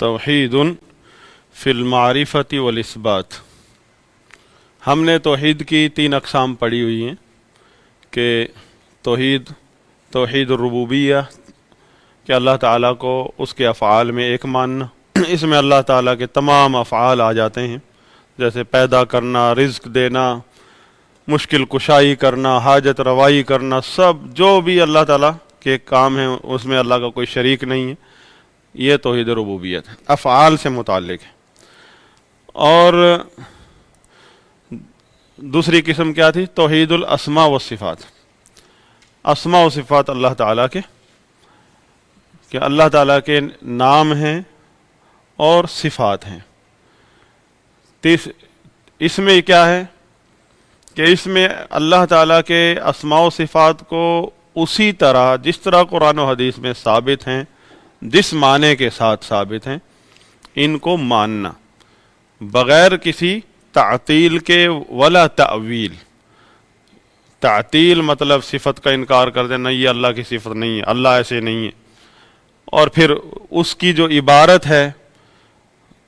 توحید فی المعرفۃ والاثبات۔ ہم نے توحید کی 3 اقسام پڑھی ہوئی ہیں کہ توحید الربوبیہ کہ اللہ تعالیٰ کو اس کے افعال میں ایک ماننا، اس میں اللہ تعالیٰ کے تمام افعال آ جاتے ہیں، جیسے پیدا کرنا، رزق دینا، مشکل کشائی کرنا، حاجت روائی کرنا، سب جو بھی اللہ تعالیٰ کے کام ہیں اس میں اللہ کا کوئی شریک نہیں ہے، یہ توحید ربوبیت ہے، افعال سے متعلق ہے۔ اور دوسری قسم کیا تھی؟ توحید الاسماء والصفات، اسماء و صفات اللہ تعالیٰ کے، کہ اللہ تعالیٰ کے نام ہیں اور صفات ہیں۔ اس میں کیا ہے کہ اس میں اللہ تعالیٰ کے اسماء و صفات کو اسی طرح جس طرح قرآن و حدیث میں ثابت ہیں، جس معنی کے ساتھ ثابت ہیں، ان کو ماننا بغیر کسی تعطیل کے ولا تعویل۔ تعطیل مطلب صفت کا انکار کر دینا، یہ اللہ کی صفت نہیں ہے، اللہ ایسے نہیں ہے، اور پھر اس کی جو عبارت ہے،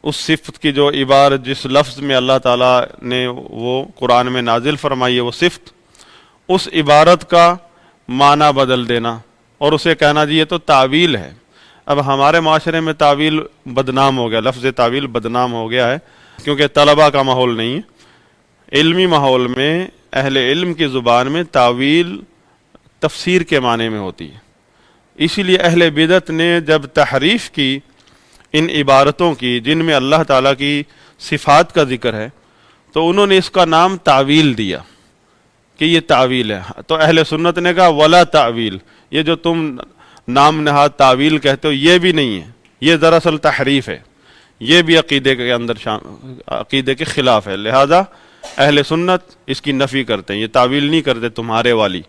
اس صفت کی جو عبارت جس لفظ میں اللہ تعالیٰ نے وہ قرآن میں نازل فرمائی ہے وہ صفت، اس عبارت کا معنی بدل دینا اور اسے کہنا جی یہ تو تعویل ہے۔ اب ہمارے معاشرے میں تعویل بدنام ہو گیا، لفظ تعویل بدنام ہو گیا ہے، کیونکہ طلبہ کا ماحول نہیں ہے۔ علمی ماحول میں اہل علم کی زبان میں تعویل تفسیر کے معنی میں ہوتی ہے، اسی لیے اہل بدعت نے جب تحریف کی ان عبارتوں کی جن میں اللہ تعالیٰ کی صفات کا ذکر ہے، تو انہوں نے اس کا نام تعویل دیا کہ یہ تعویل ہے۔ تو اہل سنت نے کہا ولا تعویل، یہ جو تم نام نہاد تعویل کہتے ہو یہ بھی نہیں ہے، یہ دراصل تحریف ہے، یہ بھی عقیدے کے اندر عقیدے کے خلاف ہے، لہذا اہل سنت اس کی نفی کرتے ہیں، یہ تعویل نہیں کرتے تمہارے والی۔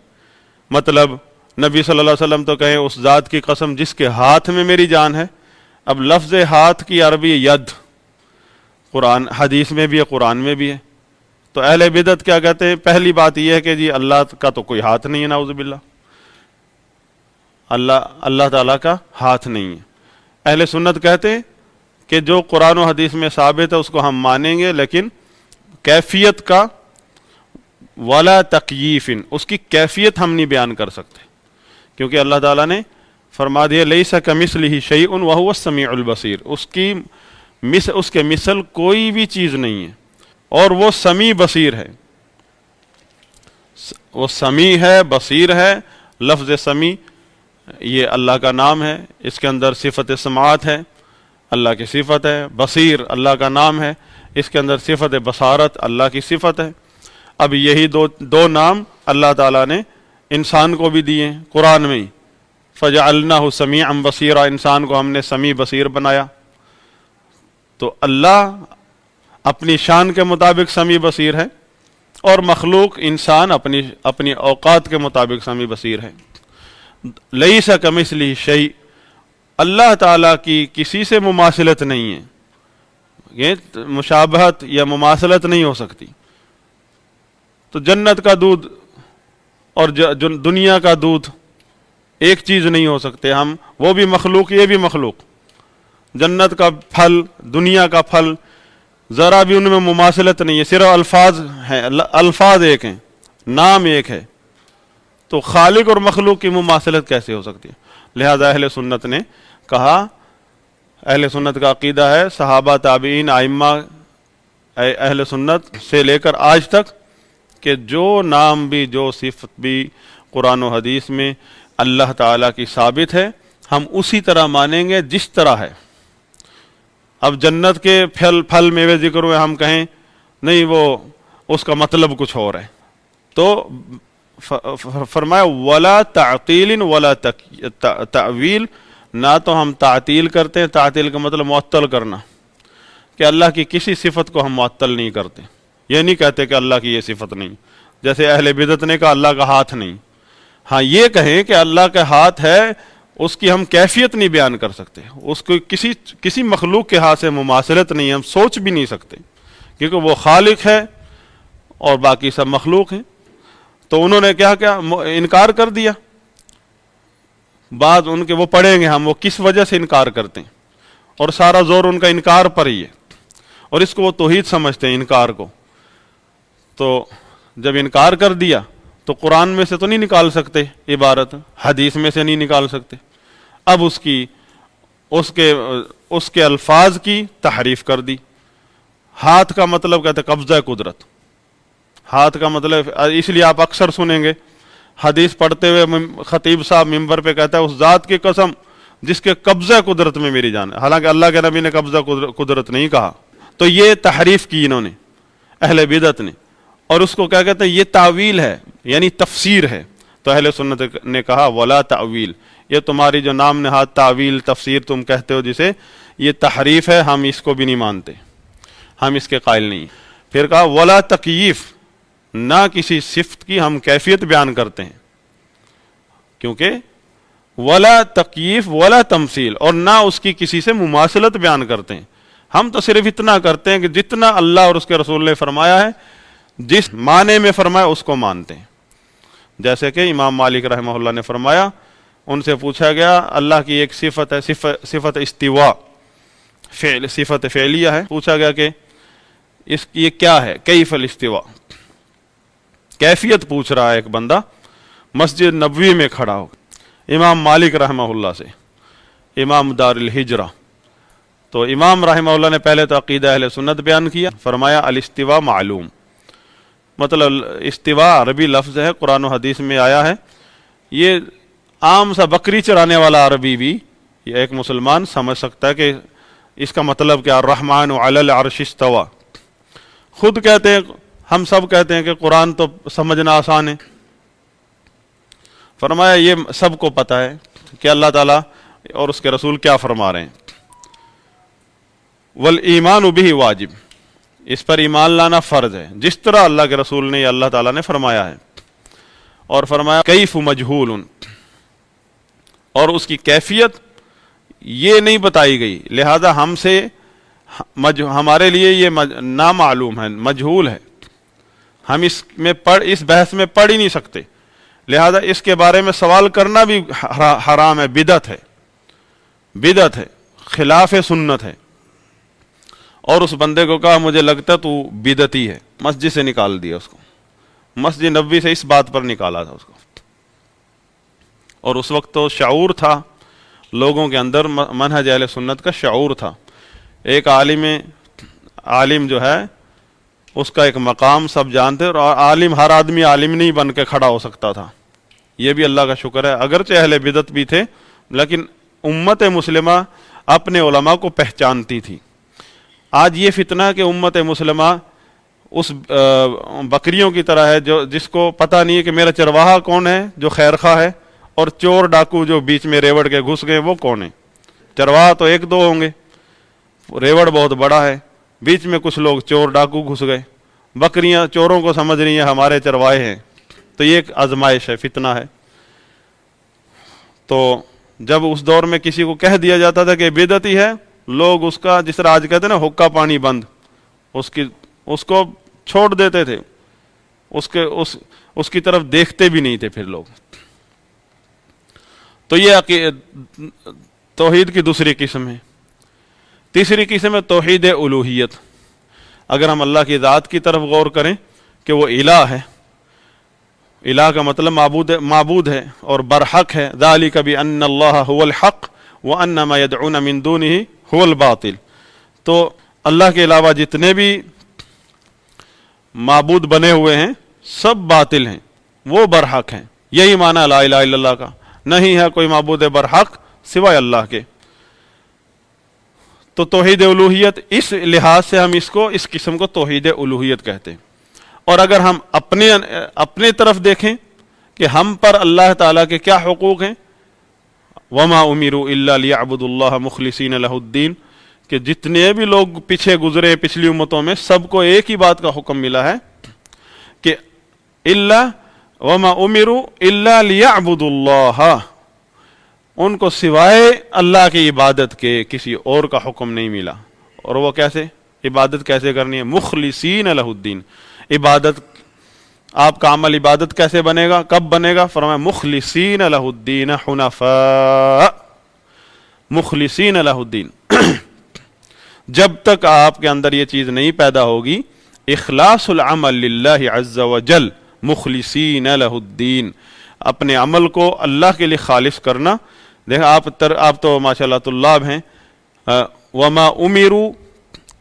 مطلب نبی صلی اللہ علیہ وسلم تو کہیں اس ذات کی قسم جس کے ہاتھ میں میری جان ہے۔ اب لفظ ہاتھ کی عربی ید، قرآن حدیث میں بھی ہے، قرآن میں بھی ہے۔ تو اہل بدعت کیا کہتے ہیں؟ پہلی بات یہ ہے کہ جی اللہ کا تو کوئی ہاتھ نہیں ہے، نعوذ باللہ، اللہ تعالیٰ کا ہاتھ نہیں ہے۔ اہل سنت کہتے ہیں کہ جو قرآن و حدیث میں ثابت ہے اس کو ہم مانیں گے، لیکن کیفیت کا ولا تکییف، اس کی کیفیت ہم نہیں بیان کر سکتے، کیونکہ اللہ تعالیٰ نے فرما دیا لیس کمثلہ شیء وہو السمیع البصیر، اس کے مثل کوئی بھی چیز نہیں ہے، اور وہ سمیع بصیر ہے، وہ سمیع ہے بصیر ہے۔ لفظ سمیع یہ اللہ کا نام ہے، اس کے اندر صفت سماعت ہے، اللہ کی صفت ہے۔ بصیر اللہ کا نام ہے، اس کے اندر صفت بصارت اللہ کی صفت ہے۔ اب یہی دو نام اللہ تعالیٰ نے انسان کو بھی دیے ہیں قرآن میں ہی، فجعلناہ سمیعا بصیرا، انسان کو ہم نے سمیع بصیر بنایا۔ تو اللہ اپنی شان کے مطابق سمیع بصیر ہے، اور مخلوق انسان اپنی اوقات کے مطابق سمیع بصیر ہے۔ لیس کمثلہ شیء، اللہ تعالیٰ کی کسی سے مماثلت نہیں ہے، یہ مشابہت یا مماثلت نہیں ہو سکتی۔ تو جنت کا دودھ اور دنیا کا دودھ ایک چیز نہیں ہو سکتے ہم، وہ بھی مخلوق یہ بھی مخلوق۔ جنت کا پھل، دنیا کا پھل، ذرا بھی ان میں مماثلت نہیں ہے، صرف الفاظ ہیں، الفاظ ایک ہیں، نام ایک ہے۔ تو خالق اور مخلوق کی مماثلت کیسے ہو سکتی ہے؟ لہذا اہل سنت نے کہا، اہل سنت کا عقیدہ ہے، صحابہ تابعین ائمہ اہل سنت سے لے کر آج تک، کہ جو نام بھی جو صفت بھی قرآن و حدیث میں اللہ تعالیٰ کی ثابت ہے، ہم اسی طرح مانیں گے جس طرح ہے۔ اب جنت کے پھل میوے ذکر ہوئے، ہم کہیں نہیں وہ اس کا مطلب کچھ اور ہے، تو فرمایا ولا تعطیل ولا تعویل، نہ تو ہم تعطیل کرتے ہیں، تعطیل کا مطلب معطل کرنا، کہ اللہ کی کسی صفت کو ہم معطل نہیں کرتے، یہ نہیں کہتے کہ اللہ کی یہ صفت نہیں، جیسے اہل بدعت نے کہا اللہ کا ہاتھ نہیں۔ ہاں یہ کہیں کہ اللہ کا ہاتھ ہے، اس کی ہم کیفیت نہیں بیان کر سکتے، اس کو کسی مخلوق کے ہاتھ سے مماثلت نہیں ہے، ہم سوچ بھی نہیں سکتے، کیونکہ وہ خالق ہے اور باقی سب مخلوق ہیں۔ تو انہوں نے کیا انکار کر دیا۔ بعض ان کے وہ پڑھیں گے ہم، وہ کس وجہ سے انکار کرتے ہیں۔ اور سارا زور ان کا انکار پر ہی ہے، اور اس کو وہ توحید سمجھتے ہیں انکار کو۔ تو جب انکار کر دیا تو قرآن میں سے تو نہیں نکال سکتے عبارت، حدیث میں سے نہیں نکال سکتے، اب اس کے الفاظ کی تحریف کر دی۔ ہاتھ کا مطلب کہتے ہیں قبضہ قدرت، ہاتھ کا مطلب اس لیے آپ اکثر سنیں گے حدیث پڑھتے ہوئے خطیب صاحب منبر پہ کہتا ہے اس ذات کی قسم جس کے قبضہ قدرت میں میری جان ہے، حالانکہ اللہ کے نبی نے قبضہ قدرت نہیں کہا۔ تو یہ تحریف کی انہوں نے اہل بدعت نے، اور اس کو کیا کہتے ہیں، یہ تعویل ہے یعنی تفسیر ہے۔ تو اہل سنت نے کہا ولا تعویل، یہ تمہاری جو نام نہاد تعویل تفسیر تم کہتے ہو جسے، یہ تحریف ہے، ہم اس کو بھی نہیں مانتے، ہم اس کے قائل نہیں۔ پھر کہا ولا تکییف، نہ کسی صفت کی ہم کیفیت بیان کرتے ہیں، کیونکہ ولا تکییف ولا تمثیل، اور نہ اس کی کسی سے مماثلت بیان کرتے ہیں۔ ہم تو صرف اتنا کرتے ہیں کہ جتنا اللہ اور اس کے رسول نے فرمایا ہے، جس معنی میں فرمایا اس کو مانتے ہیں۔ جیسے کہ امام مالک رحمہ اللہ نے فرمایا، ان سے پوچھا گیا اللہ کی ایک صفت ہے، صفت استواء، صفت فعلیہ ہے، پوچھا گیا کہ یہ کیا ہے، کیف الاستواء، کیفیت پوچھ رہا ہے ایک بندہ مسجد نبوی میں کھڑا ہو، امام مالک رحمہ اللہ سے، امام دار الہجرہ۔ تو امام رحمہ اللہ نے پہلے تو عقیدہ اہل سنت بیان کیا، فرمایا الاستواء معلوم، مطلب استواء عربی لفظ ہے، قرآن و حدیث میں آیا ہے، یہ عام سا بکری چرانے والا عربی بھی یہ ایک مسلمان سمجھ سکتا ہے کہ اس کا مطلب کیا، الرحمن علی العرش استوى۔ خود کہتے ہیں، ہم سب کہتے ہیں کہ قرآن تو سمجھنا آسان ہے، فرمایا یہ سب کو پتہ ہے کہ اللہ تعالیٰ اور اس کے رسول کیا فرما رہے ہیں۔ والایمان بہ واجب، اس پر ایمان لانا فرض ہے، جس طرح اللہ کے رسول نے یا اللہ تعالیٰ نے فرمایا ہے۔ اور فرمایا کیف مجہول، اور اس کی کیفیت یہ نہیں بتائی گئی، لہذا ہم سے ہمارے لیے یہ نامعلوم ہے، مجہول ہے، ہم اس بحث میں پڑھ ہی نہیں سکتے، لہذا اس کے بارے میں سوال کرنا بھی حرام ہے، بدعت ہے، خلاف سنت ہے۔ اور اس بندے کو کہا مجھے لگتا تو بدعتی ہے، مسجد سے نکال دیا اس کو، مسجد نبوی سے اس بات پر نکالا تھا اس کو۔ اور اس وقت تو شعور تھا لوگوں کے اندر، منہج اہل سنت کا شعور تھا۔ ایک عالم جو ہے اس کا ایک مقام سب جانتے، اور عالم ہر آدمی عالم نہیں بن کے کھڑا ہو سکتا تھا، یہ بھی اللہ کا شکر ہے، اگرچہ اہل بدعت بھی تھے لیکن امت مسلمہ اپنے علماء کو پہچانتی تھی۔ آج یہ فتنہ کہ امت مسلمہ اس بکریوں کی طرح ہے جس کو پتہ نہیں ہے کہ میرا چرواہا کون ہے جو خیر خواہ ہے، اور چور ڈاکو جو بیچ میں ریوڑ کے گھس گئے وہ کون ہے۔ چرواہا تو ایک دو ہوں گے، ریوڑ بہت بڑا ہے، بیچ میں کچھ لوگ چور ڈاکو گھس گئے، بکریاں چوروں کو سمجھ رہی ہیں ہمارے چرواہے ہیں۔ تو یہ ایک آزمائش ہے، فتنہ ہے۔ تو جب اس دور میں کسی کو کہہ دیا جاتا تھا کہ بدعتی ہے، لوگ اس کا جس طرح آج کہتے ہیں نا حقہ پانی بند، اس کو چھوڑ دیتے تھے، اس کی طرف دیکھتے بھی نہیں تھے پھر لوگ۔ تو یہ توحید کی دوسری قسم ہے۔ تیسری قسم ہے توحید الوہیت۔ اگر ہم اللہ کی ذات کی طرف غور کریں کہ وہ الہ ہے، الہ کا مطلب معبود ہے اور برحق ہے، ذالک بأن اللہ هو الحق وأن ما يدعون من دونه هو الباطل۔ تو اللہ کے علاوہ جتنے بھی معبود بنے ہوئے ہیں سب باطل ہیں، وہ برحق ہیں، یہی معنی لا الہ الا اللہ کا، نہیں ہے کوئی معبود برحق سوائے اللہ کے۔ تو توحید الوہیت اس لحاظ سے ہم اس قسم کو توحید الوہیت کہتے ہیں۔ اور اگر ہم اپنے طرف دیکھیں کہ ہم پر اللہ تعالیٰ کے کیا حقوق ہیں، وما امروا الا ليعبدوا الله مخلصین له الدین، کہ جتنے بھی لوگ پیچھے گزرے پچھلی امتوں میں سب کو ایک ہی بات کا حکم ملا ہے کہ وما امروا الا ليعبدوا اللہ، ان کو سوائے اللہ کی عبادت کے کسی اور کا حکم نہیں ملا۔ اور وہ کیسے عبادت کیسے کرنی ہے، مخلصین لہ الدین، عبادت آپ کا عمل عبادت کیسے بنے گا، کب بنے گا، فرمایا مخلصین لہ الدین حنفاء، مخلصین لہ الدین جب تک آپ کے اندر یہ چیز نہیں پیدا ہوگی، اخلاص العمل للہ عز وجل مخلصین لہ الدین، اپنے عمل کو اللہ کے لیے خالص کرنا. دیکھیں آپ تو ماشاءاللہ طلاب ہیں. وما امروا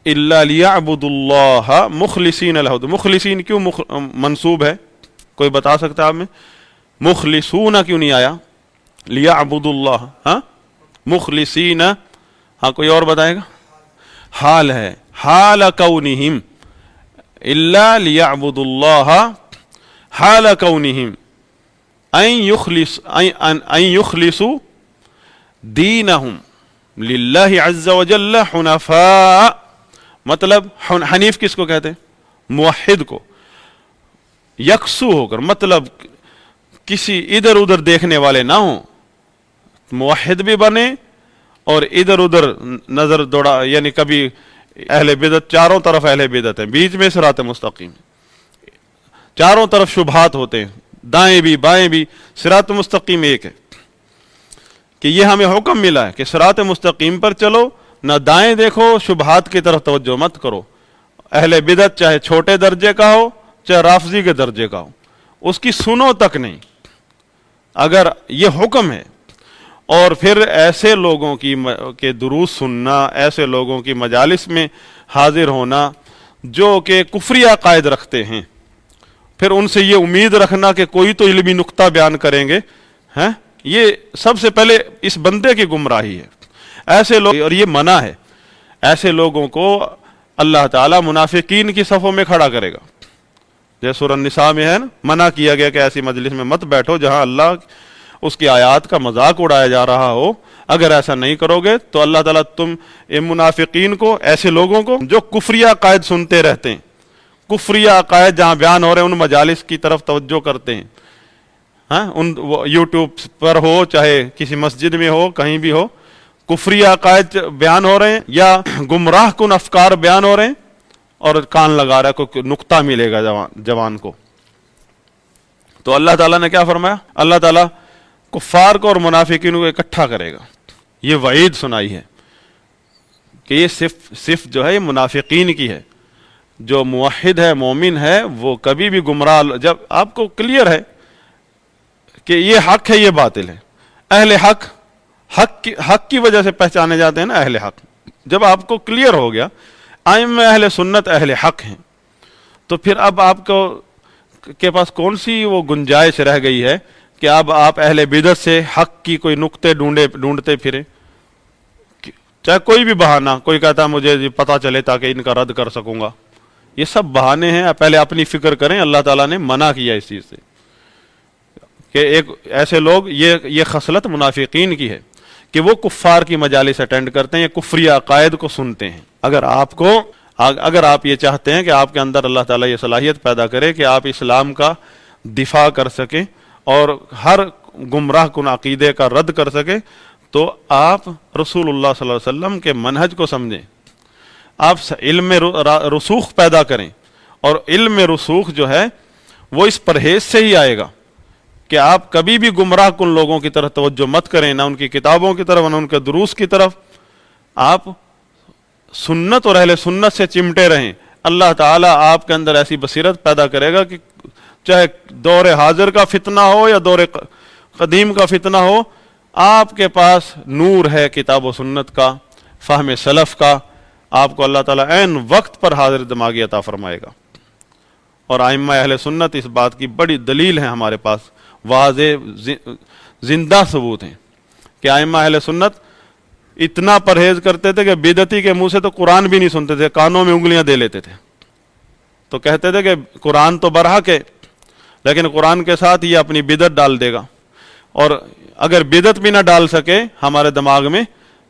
الا لیعبدوا اللہ مخلصین لہ الدین. مخلصین کیوں منصوب ہے؟ کوئی بتا سکتا ہے آپ میں؟ مخلصون کیوں نہیں آیا؟ لیعبدوا اللہ. ہاں مخلصین، ہاں کوئی اور بتائے گا؟ حال ہے، حال کونہم الا لیعبدوا اللہ حال کونہم ان یخلصوا دینہم للہ عز وجل حنفاء. مطلب حنیف کس کو کہتے ہیں؟ موحد کو. یکسو ہو کر، مطلب کسی ادھر ادھر دیکھنے والے نہ ہوں، موحد بھی بنے اور ادھر ادھر نظر دوڑا، یعنی کبھی اہل بدعت، چاروں طرف اہل بدعت ہیں، بیچ میں صراط مستقیم، چاروں طرف شبہات ہوتے ہیں، دائیں بھی بائیں بھی. صراط مستقیم ایک ہے کہ یہ ہمیں حکم ملا ہے کہ صراط مستقیم پر چلو، نہ دائیں دیکھو، شبہات کی طرف توجہ مت کرو. اہل بدعت چاہے چھوٹے درجے کا ہو چاہے رافضی کے درجے کا ہو، اس کی سنو تک نہیں. اگر یہ حکم ہے، اور پھر ایسے لوگوں کے دروس سننا، ایسے لوگوں کی مجالس میں حاضر ہونا جو کہ کفری عقائد رکھتے ہیں، پھر ان سے یہ امید رکھنا کہ کوئی تو علمی نقطہ بیان کریں گے، ہیں، یہ سب سے پہلے اس بندے کی گمراہی ہے. ایسے لوگ، اور یہ منع ہے، ایسے لوگوں کو اللہ تعالیٰ منافقین کی صفوں میں کھڑا کرے گا. جیسے سورہ النساء میں ہے نا، منع کیا گیا کہ ایسی مجلس میں مت بیٹھو جہاں اللہ اس کی آیات کا مذاق اڑایا جا رہا ہو. اگر ایسا نہیں کرو گے تو اللہ تعالیٰ تم منافقین کو، ایسے لوگوں کو جو کفری عقائد سنتے رہتے ہیں، کفری عقائد جہاں بیان ہو رہے ہیں ان مجالس کی طرف توجہ کرتے ہیں، ہاں، ان یوٹیوب پر ہو چاہے کسی مسجد میں ہو، کہیں بھی ہو، کفری عقائد بیان ہو رہے ہیں یا گمراہ کن افکار بیان ہو رہے ہیں، اور کان لگا رہا ہے، کوئی نقطہ ملے گا جوان کو. تو اللہ تعالیٰ نے کیا فرمایا؟ اللہ تعالیٰ کفار کو اور منافقین کو اکٹھا کرے گا. یہ وعید سنائی ہے کہ یہ صرف جو ہے یہ منافقین کی ہے. جو موحد ہے، مومن ہے، وہ کبھی بھی گمراہ، جب آپ کو کلیئر ہے کہ یہ حق ہے یہ باطل ہے. اہل حق کی وجہ سے پہچانے جاتے ہیں نا اہل حق. جب آپ کو کلیئر ہو گیا ائمہ اہل سنت اہل حق ہیں، تو پھر اب آپ کو کے پاس کون سی وہ گنجائش رہ گئی ہے کہ اب آپ اہل بدعت سے حق کی کوئی نقطے ڈھونڈتے پھریں. چاہے کوئی بھی بہانہ، کوئی کہتا ہے مجھے پتہ چلے تاکہ ان کا رد کر سکوں گا، یہ سب بہانے ہیں. پہلے اپنی فکر کریں. اللہ تعالیٰ نے منع کیا اس چیز سے کہ ایک ایسے لوگ، یہ خصلت منافقین کی ہے کہ وہ کفار کی مجالس اٹینڈ کرتے ہیں، یہ کفری عقائد کو سنتے ہیں. اگر آپ یہ چاہتے ہیں کہ آپ کے اندر اللہ تعالیٰ یہ صلاحیت پیدا کرے کہ آپ اسلام کا دفاع کر سکیں اور ہر گمراہ کن عقیدے کا رد کر سکیں، تو آپ رسول اللہ صلی اللہ علیہ وسلم کے منہج کو سمجھیں. آپ علم میں رسوخ پیدا کریں، اور علم میں رسوخ جو ہے وہ اس پرہیز سے ہی آئے گا کہ آپ کبھی بھی گمراہ کن لوگوں کی طرف توجہ مت کریں، نہ ان کی کتابوں کی طرف، نہ ان کے دروس کی طرف. آپ سنت اور اہل سنت سے چمٹے رہیں. اللہ تعالیٰ آپ کے اندر ایسی بصیرت پیدا کرے گا کہ چاہے دور حاضر کا فتنہ ہو یا دور قدیم کا فتنہ ہو، آپ کے پاس نور ہے کتاب و سنت کا، فہم سلف کا. آپ کو اللہ تعالیٰ عین وقت پر حاضر دماغی عطا فرمائے گا. اور ائمہ اہل سنت اس بات کی بڑی دلیل ہے ہمارے پاس، واضح زندہ ثبوت ہیں کہ ائمہ اہل سنت اتنا پرہیز کرتے تھے کہ بدعتی کے منہ سے تو قرآن بھی نہیں سنتے تھے، کانوں میں انگلیاں دے لیتے تھے. تو کہتے تھے کہ قرآن تو برحق ہے، لیکن قرآن کے ساتھ یہ اپنی بدعت ڈال دے گا. اور اگر بدعت بھی نہ ڈال سکے ہمارے دماغ میں،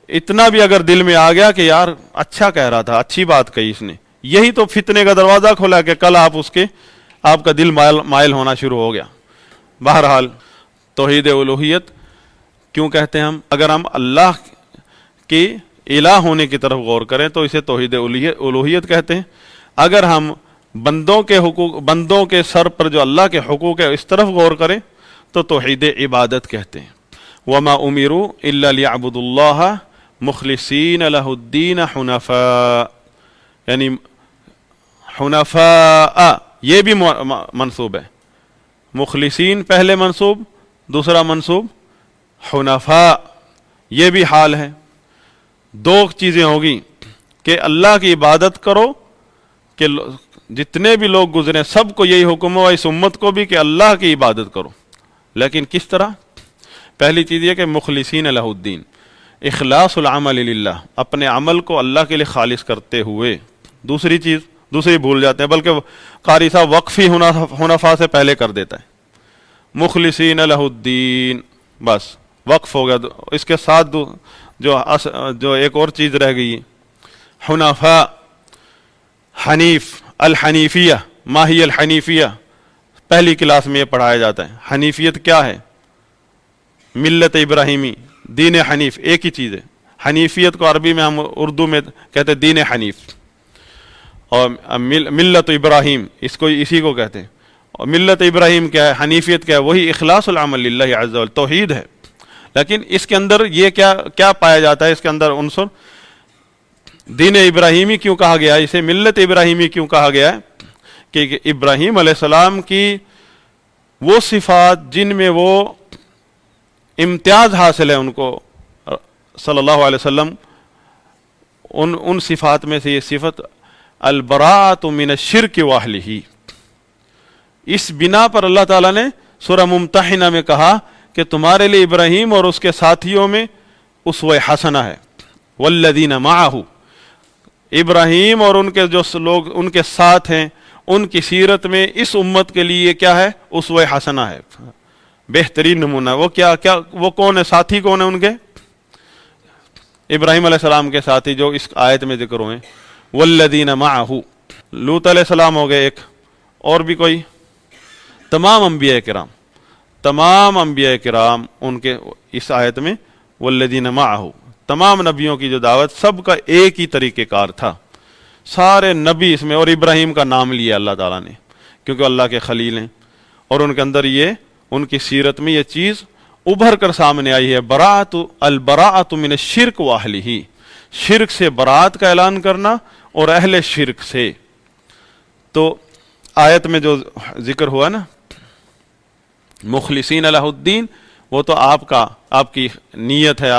اتنا بھی اگر دل میں آ گیا کہ یار اچھا کہہ رہا تھا، اچھی بات کہی اس نے، یہی تو فتنے کا دروازہ کھولا کہ کل آپ کا دل مائل ہونا شروع ہو گیا. بہرحال توحید الوہیت کیوں کہتے ہیں ہم؟ اگر ہم اللہ کی الہ ہونے کی طرف غور کریں تو اسے توحید الوہیت کہتے ہیں. اگر ہم بندوں کے سر پر جو اللہ کے حقوق ہے اس طرف غور کریں تو توحید عبادت کہتے ہیں. وما امروا الا لیعبدوا اللہ مخلصین لہ الدین حنفاء، یعنی حنفاء یہ بھی منصوب ہے، مخلصین پہلے منصوب، دوسرا منصوب حنفاء، یہ بھی حال ہے۔ دو چیزیں ہوگی کہ اللہ کی عبادت کرو، کہ جتنے بھی لوگ گزرے سب کو یہی حکم ہوا، اس امت کو بھی، کہ اللہ کی عبادت کرو، لیکن کس طرح؟ پہلی چیز یہ کہ مخلصین لہ الدین، اخلاص العمل للہ، اپنے عمل کو اللہ کے لیے خالص کرتے ہوئے۔ دوسری چیز، دوسری بھول جاتے ہیں، بلکہ قاری صاحب وقفی حنفاء سے پہلے کر دیتا ہے، مخلصین لہ الدین، بس وقف ہو گیا۔ اس کے ساتھ جو ایک اور چیز رہ گئی، حنفاء، حنیف، الحنیفیہ، ما ہی الحنیفیہ، پہلی کلاس میں یہ پڑھایا جاتا ہے۔ حنیفیت کیا ہے؟ ملت ابراہیمی، دین حنیف، ایک ہی چیز ہے۔ حنیفیت کو عربی میں ہم اردو میں کہتے ہیں دین حنیف، اور ملت ابراہیم اس کو اسی کو کہتے ہیں۔ اور ملت ابراہیم کیا ہے؟ حنیفیت کیا ہے؟ وہی اخلاص العمل للہ عز وجل، توحید ہے۔ لیکن اس کے اندر یہ کیا پایا جاتا ہے؟ اس کے اندر عنصر دین ابراہیمی کیوں کہا گیا ہے، اسے ملت ابراہیمی کیوں کہا گیا ہے؟ کہ ابراہیم علیہ السلام کی وہ صفات جن میں وہ امتیاز حاصل ہے ان کو، صلی اللہ علیہ وسلم، ان صفات میں سے یہ صفت البراءۃ من الشرک واہلہ، اس بنا پر اللہ تعالیٰ نے سورہ ممتحنہ میں کہا کہ تمہارے لیے ابراہیم اور اس کے ساتھیوں میں اسوہ حسنہ ہے، والذین معہ، ابراہیم اور ان کے جو لوگ ان کے ساتھ ہیں ان کی سیرت میں اس امت کے لیے کیا ہے؟ اسوہ حسنہ ہے، بہترین نمونہ۔ وہ کون ہے؟ ساتھی کون ہے ان کے؟ ابراہیم علیہ السلام کے ساتھی جو اس آیت میں ذکر ہوئے، والذین معہ، لوط علیہ السلام ہو گئے ایک، اور بھی کوئی؟ تمام انبیاء کرام ان کے اس آیت میں والذین معہ، تمام نبیوں کی جو دعوت، سب کا ایک ہی طریقہ کار تھا، سارے نبی اس میں، اور ابراہیم کا نام لیا اللہ تعالیٰ نے کیونکہ اللہ کے خلیل ہیں، اور ان کے اندر یہ ان کی سیرت میں یہ چیز ابھر کر سامنے آئی ہے، البراءۃ من الشرک واہلہ، شرک سے برات کا اعلان کرنا اور اہل شرک سے۔ تو آیت میں جو ذکر ہوا نا مخلصین لہ الدین، وہ تو آپ کی نیت ہے،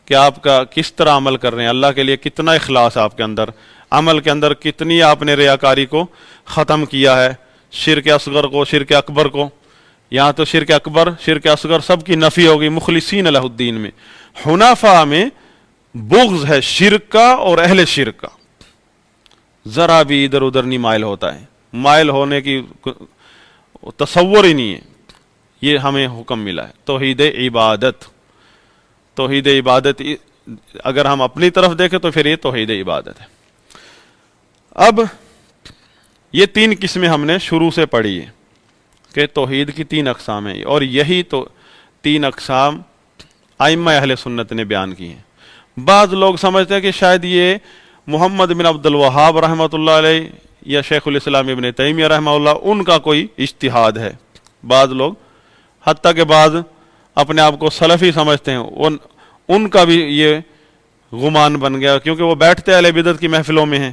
کہ آپ کا کس طرح عمل کر رہے ہیں، اللہ کے لیے کتنا اخلاص آپ کے اندر، عمل کے اندر کتنی آپ نے ریاکاری کو ختم کیا ہے، شرک اصغر کو، شرک اکبر کو، یہاں تو شرک اکبر، شرک اصغر سب کی نفی ہوگی مخلصین لہ الدین میں۔ حنفاء میں بغض ہے شرک کا اور اہل شرک کا، ذرا بھی ادھر ادھر نہیں مائل ہوتا ہے، مائل ہونے کی تصور ہی نہیں ہے۔ یہ ہمیں حکم ملا ہے توحید عبادت، اگر ہم اپنی طرف دیکھیں تو پھر یہ توحید عبادت ہے۔ اب یہ تین قسمیں ہم نے شروع سے پڑھی ہیں کہ توحید کی تین اقسام ہیں، اور یہی تو تین اقسام ائمہ اہل سنت نے بیان کی ہیں۔ بعض لوگ سمجھتے ہیں کہ شاید یہ محمد بن عبد الوہاب رحمۃ اللہ علیہ یا شیخ الاسلام ابن تیمیہ رحمہ اللہ ان کا کوئی اجتہاد ہے۔ بعض لوگ، حتیٰ کہ بعض اپنے آپ کو سلفی سمجھتے ہیں، ان کا بھی یہ گمان بن گیا، کیونکہ وہ بیٹھتے اہل بدعت کی محفلوں میں ہیں،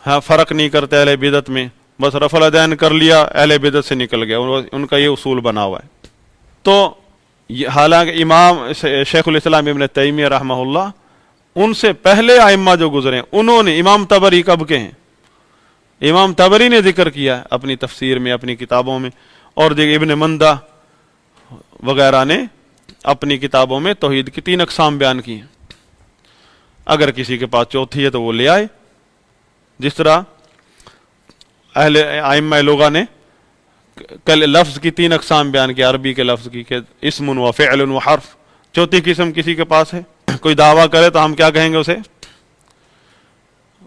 ہاں فرق نہیں کرتے اہل بدعت میں، بس رفع الیدین کر لیا اہل بدعت سے نکل گیا، ان کا یہ اصول بنا ہوا ہے۔ تو حالانکہ امام شیخ الاسلام ابن تیمیہ رحمہ اللہ، ان سے پہلے ائمہ جو گزرے انہوں نے، امام طبری کب کے ہیں؟ امام طبری نے ذکر کیا اپنی تفسیر میں، اپنی کتابوں میں، اور ابن مندہ وغیرہ نے اپنی کتابوں میں توحید کی تین اقسام بیان کی ہیں۔ اگر کسی کے پاس چوتھی ہے تو وہ لے آئے، جس طرح اہل ائمہ لغہ نے لفظ کی تین اقسام بیان کی، عربی کے لفظ کی، کہ اسم و فعل و حرف۔ چوتھی قسم کسی کے پاس ہے، کوئی دعویٰ کرے تو ہم کیا کہیں گے؟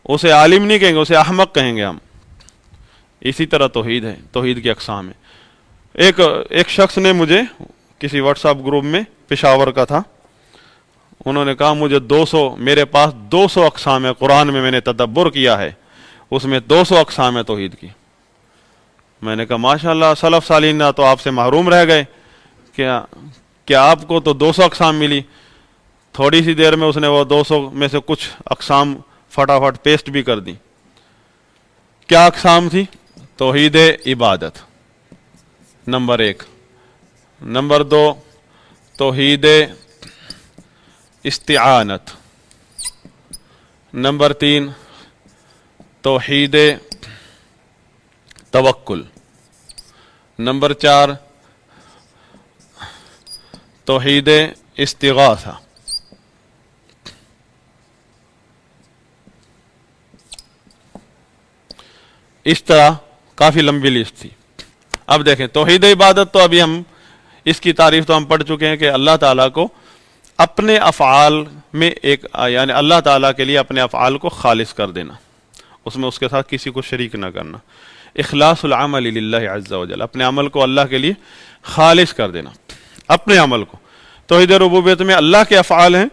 اسے عالم نہیں کہیں گے، اسے احمق کہیں گے ہم۔ اسی طرح توحید ہے، توحید کی اقسام ہے۔ ایک شخص نے مجھے کسی واٹس ایپ گروپ میں، پشاور کا تھا، انہوں نے کہا مجھے میرے پاس 200 اقسام ہے، قرآن میں نے تدبر کیا ہے، اس میں 200 اقسام ہے توحید کی۔ میں نے کہا ماشاءاللہ، سلف صالحین تو آپ سے محروم رہ گئے، کیا آپ کو تو 200 اقسام ملی؟ تھوڑی سی دیر میں اس نے وہ 200 میں سے کچھ اقسام فٹافٹ پیسٹ بھی کر دی. کیا اقسام تھی؟ توحید عبادت نمبر 1، نمبر 2 توحید استعانت، نمبر 3 توحید توکل، نمبر 4 توحید استغاثہ. اس طرح کافی لمبی لسٹ تھی. اب دیکھیں توحید عبادت تو ابھی ہم اس کی تعریف تو ہم پڑھ چکے ہیں کہ اللہ تعالیٰ کو اپنے افعال میں یعنی اللہ تعالیٰ کے لیے اپنے افعال کو خالص کر دینا، اس میں اس کے ساتھ کسی کو شریک نہ کرنا. اخلاص العمل للہ عز وجل، اپنے عمل کو اللہ کے لیے خالص کر دینا، اپنے عمل کو. توحید ربوبیت میں اللہ کے افعال ہیں،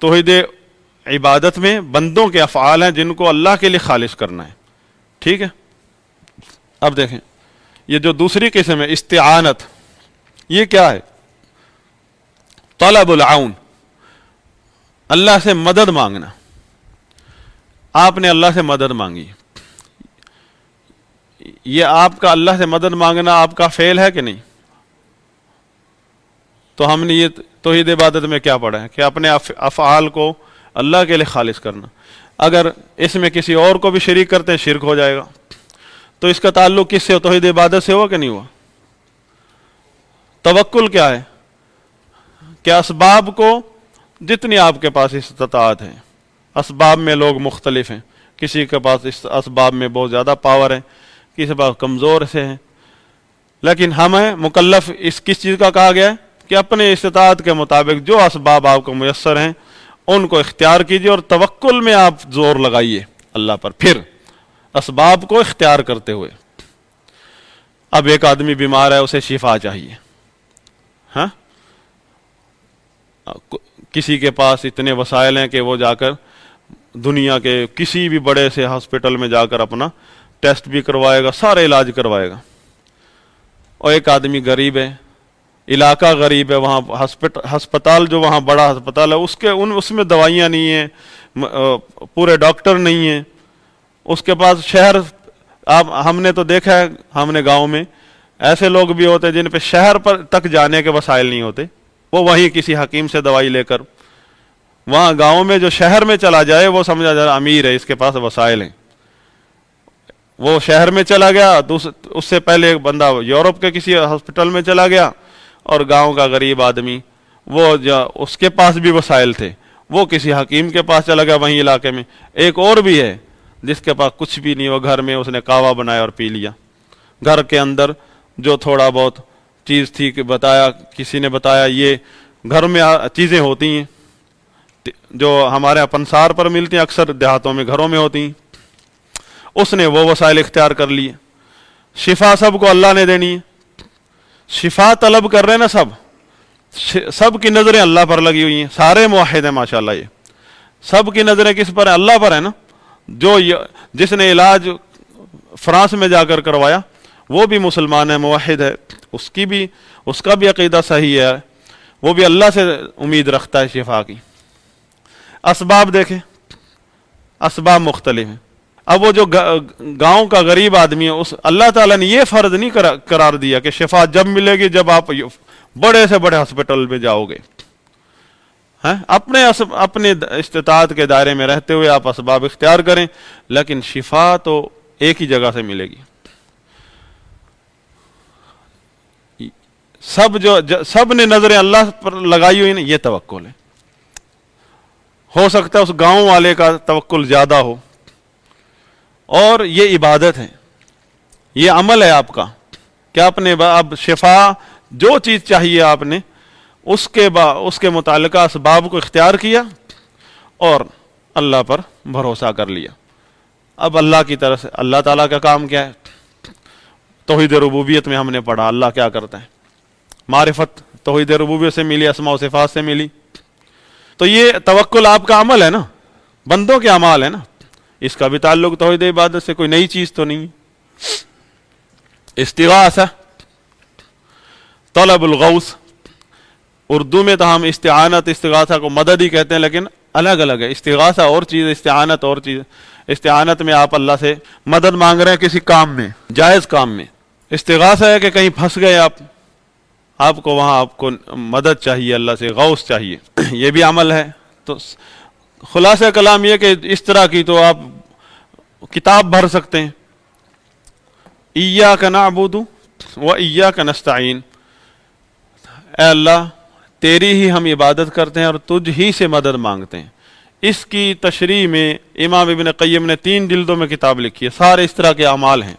توحید عبادت میں بندوں کے افعال ہیں جن کو اللہ کے لیے خالص کرنا ہے. ٹھیک ہے. اب دیکھیں یہ جو دوسری قسم ہے استعانت، یہ کیا ہے؟ طلب العون، اللہ سے مدد مانگنا. آپ نے اللہ سے مدد مانگی، یہ آپ کا اللہ سے مدد مانگنا آپ کا فعل ہے کہ نہیں؟ تو ہم نے یہ توحید عبادت میں کیا پڑھا ہے کہ اپنے افعال کو اللہ کے لیے خالص کرنا. اگر اس میں کسی اور کو بھی شریک کرتے ہیں شرک ہو جائے گا. تو اس کا تعلق کس سے؟ توحید عبادت سے ہوا کہ نہیں ہوا؟ توکل کیا ہے؟ کہ اسباب کو جتنی آپ کے پاس استطاعت ہے، اسباب میں لوگ مختلف ہیں، کسی کے پاس اس اسباب میں بہت زیادہ پاور ہے، کسی کے پاس کمزور سے ہیں، لیکن ہمیں مکلف اس کس چیز کا کہا گیا ہے کہ اپنے استطاعت کے مطابق جو اسباب آپ کو میسر ہیں ان کو اختیار کیجیے اور توکل میں آپ زور لگائیے اللہ پر، پھر اسباب کو اختیار کرتے ہوئے. اب ایک آدمی بیمار ہے، اسے شفا چاہیے، ہاں، کسی کے پاس اتنے وسائل ہیں کہ وہ جا کر دنیا کے کسی بھی بڑے سے ہاسپٹل میں جا کر اپنا ٹیسٹ بھی کروائے گا، سارے علاج کروائے گا. اور ایک آدمی غریب ہے، علاقہ غریب ہے، وہاں ہسپتال جو وہاں بڑا ہسپتال ہے اس میں دوائیاں نہیں ہیں، پورے ڈاکٹر نہیں ہیں. اس کے پاس شہر، ہم نے تو دیکھا ہے، ہم نے گاؤں میں ایسے لوگ بھی ہوتے جن پہ شہر پر تک جانے کے وسائل نہیں ہوتے، وہ وہیں کسی حکیم سے دوائی لے کر، وہاں گاؤں میں جو شہر میں چلا جائے وہ سمجھا جائے امیر ہے، اس کے پاس وسائل ہیں. وہ شہر میں چلا گیا، اس سے پہلے ایک بندہ یورپ کے کسی ہاسپٹل میں چلا گیا، اور گاؤں کا غریب آدمی وہ اس کے پاس بھی وسائل تھے، وہ کسی حکیم کے پاس چلا گیا وہیں علاقے میں. ایک اور بھی ہے جس کے پاس کچھ بھی نہیں، وہ گھر میں اس نے قہوہ بنایا اور پی لیا. گھر کے اندر جو تھوڑا بہت چیز تھی کہ کسی نے بتایا یہ گھر میں چیزیں ہوتی ہیں جو ہمارے پنسار پر ملتی ہیں، اکثر دیہاتوں میں گھروں میں ہوتی ہیں، اس نے وہ وسائل اختیار کر لیے. شفا سب کو اللہ نے دینی ہے، شفا طلب کر رہے ہیں نا سب کی نظریں اللہ پر لگی ہوئی ہیں، سارے موحد ہیں ماشاءاللہ. یہ سب کی نظریں کس پر ہیں؟ اللہ پر ہے نا. جس نے علاج فرانس میں جا کر کروایا وہ بھی مسلمان ہے، موحد ہے، اس کا بھی عقیدہ صحیح ہے، وہ بھی اللہ سے امید رکھتا ہے شفا کی. اسباب دیکھیں، اسباب مختلف ہیں. اب وہ جو گاؤں کا غریب آدمی ہے، اللہ تعالیٰ نے یہ فرض نہیں قرار دیا کہ شفا جب ملے گی جب آپ بڑے سے بڑے ہاسپٹل میں جاؤ گے. اپنے استطاعت کے دائرے میں رہتے ہوئے آپ اسباب اختیار کریں، لیکن شفا تو ایک ہی جگہ سے ملے گی. سب نے نظریں اللہ پر لگائی ہوئی، یہ توکل ہے. ہو سکتا ہے اس گاؤں والے کا توکل زیادہ ہو، اور یہ عبادت ہے، یہ عمل ہے آپ کا کہ آپ نے اب شفا جو چیز چاہیے آپ نے اس کے متعلقہ اسباب کو اختیار کیا اور اللہ پر بھروسہ کر لیا. اب اللہ کی طرف سے اللہ تعالیٰ کا کام کیا ہے؟ توحید ربوبیت میں ہم نے پڑھا اللہ کیا کرتا ہے، معرفت توحید ربوبیت سے ملی، اسماء و صفات سے ملی. تو یہ توکل آپ کا عمل ہے نا، بندوں کے اعمال ہے نا، اس کا بھی تعلق توحید عبادت سے، کوئی نئی چیز تو نہیں. استغاثہ، طلب الغوث، اردو میں تو ہم استعانت استغاثہ کو مدد ہی کہتے ہیں، لیکن الگ الگ ہے، استغاثہ اور چیز، استعانت اور چیز۔ استعانت میں آپ اللہ سے مدد مانگ رہے ہیں کسی کام میں، جائز کام میں۔ استغاثہ ہے کہ کہیں پھنس گئے آپ کو وہاں آپ کو مدد چاہیے، اللہ سے غوث چاہیے، یہ بھی عمل ہے۔ تو خلاصہ کلام یہ کہ اس طرح کی تو آپ کتاب بھر سکتے ہیں، ایاک نعبد و ایاک نستعین، اے اللہ تیری ہی ہم عبادت کرتے ہیں اور تجھ ہی سے مدد مانگتے ہیں۔ اس کی تشریح میں امام ابن قیم نے 3 جلدوں میں کتاب لکھی ہے، سارے اس طرح کے اعمال ہیں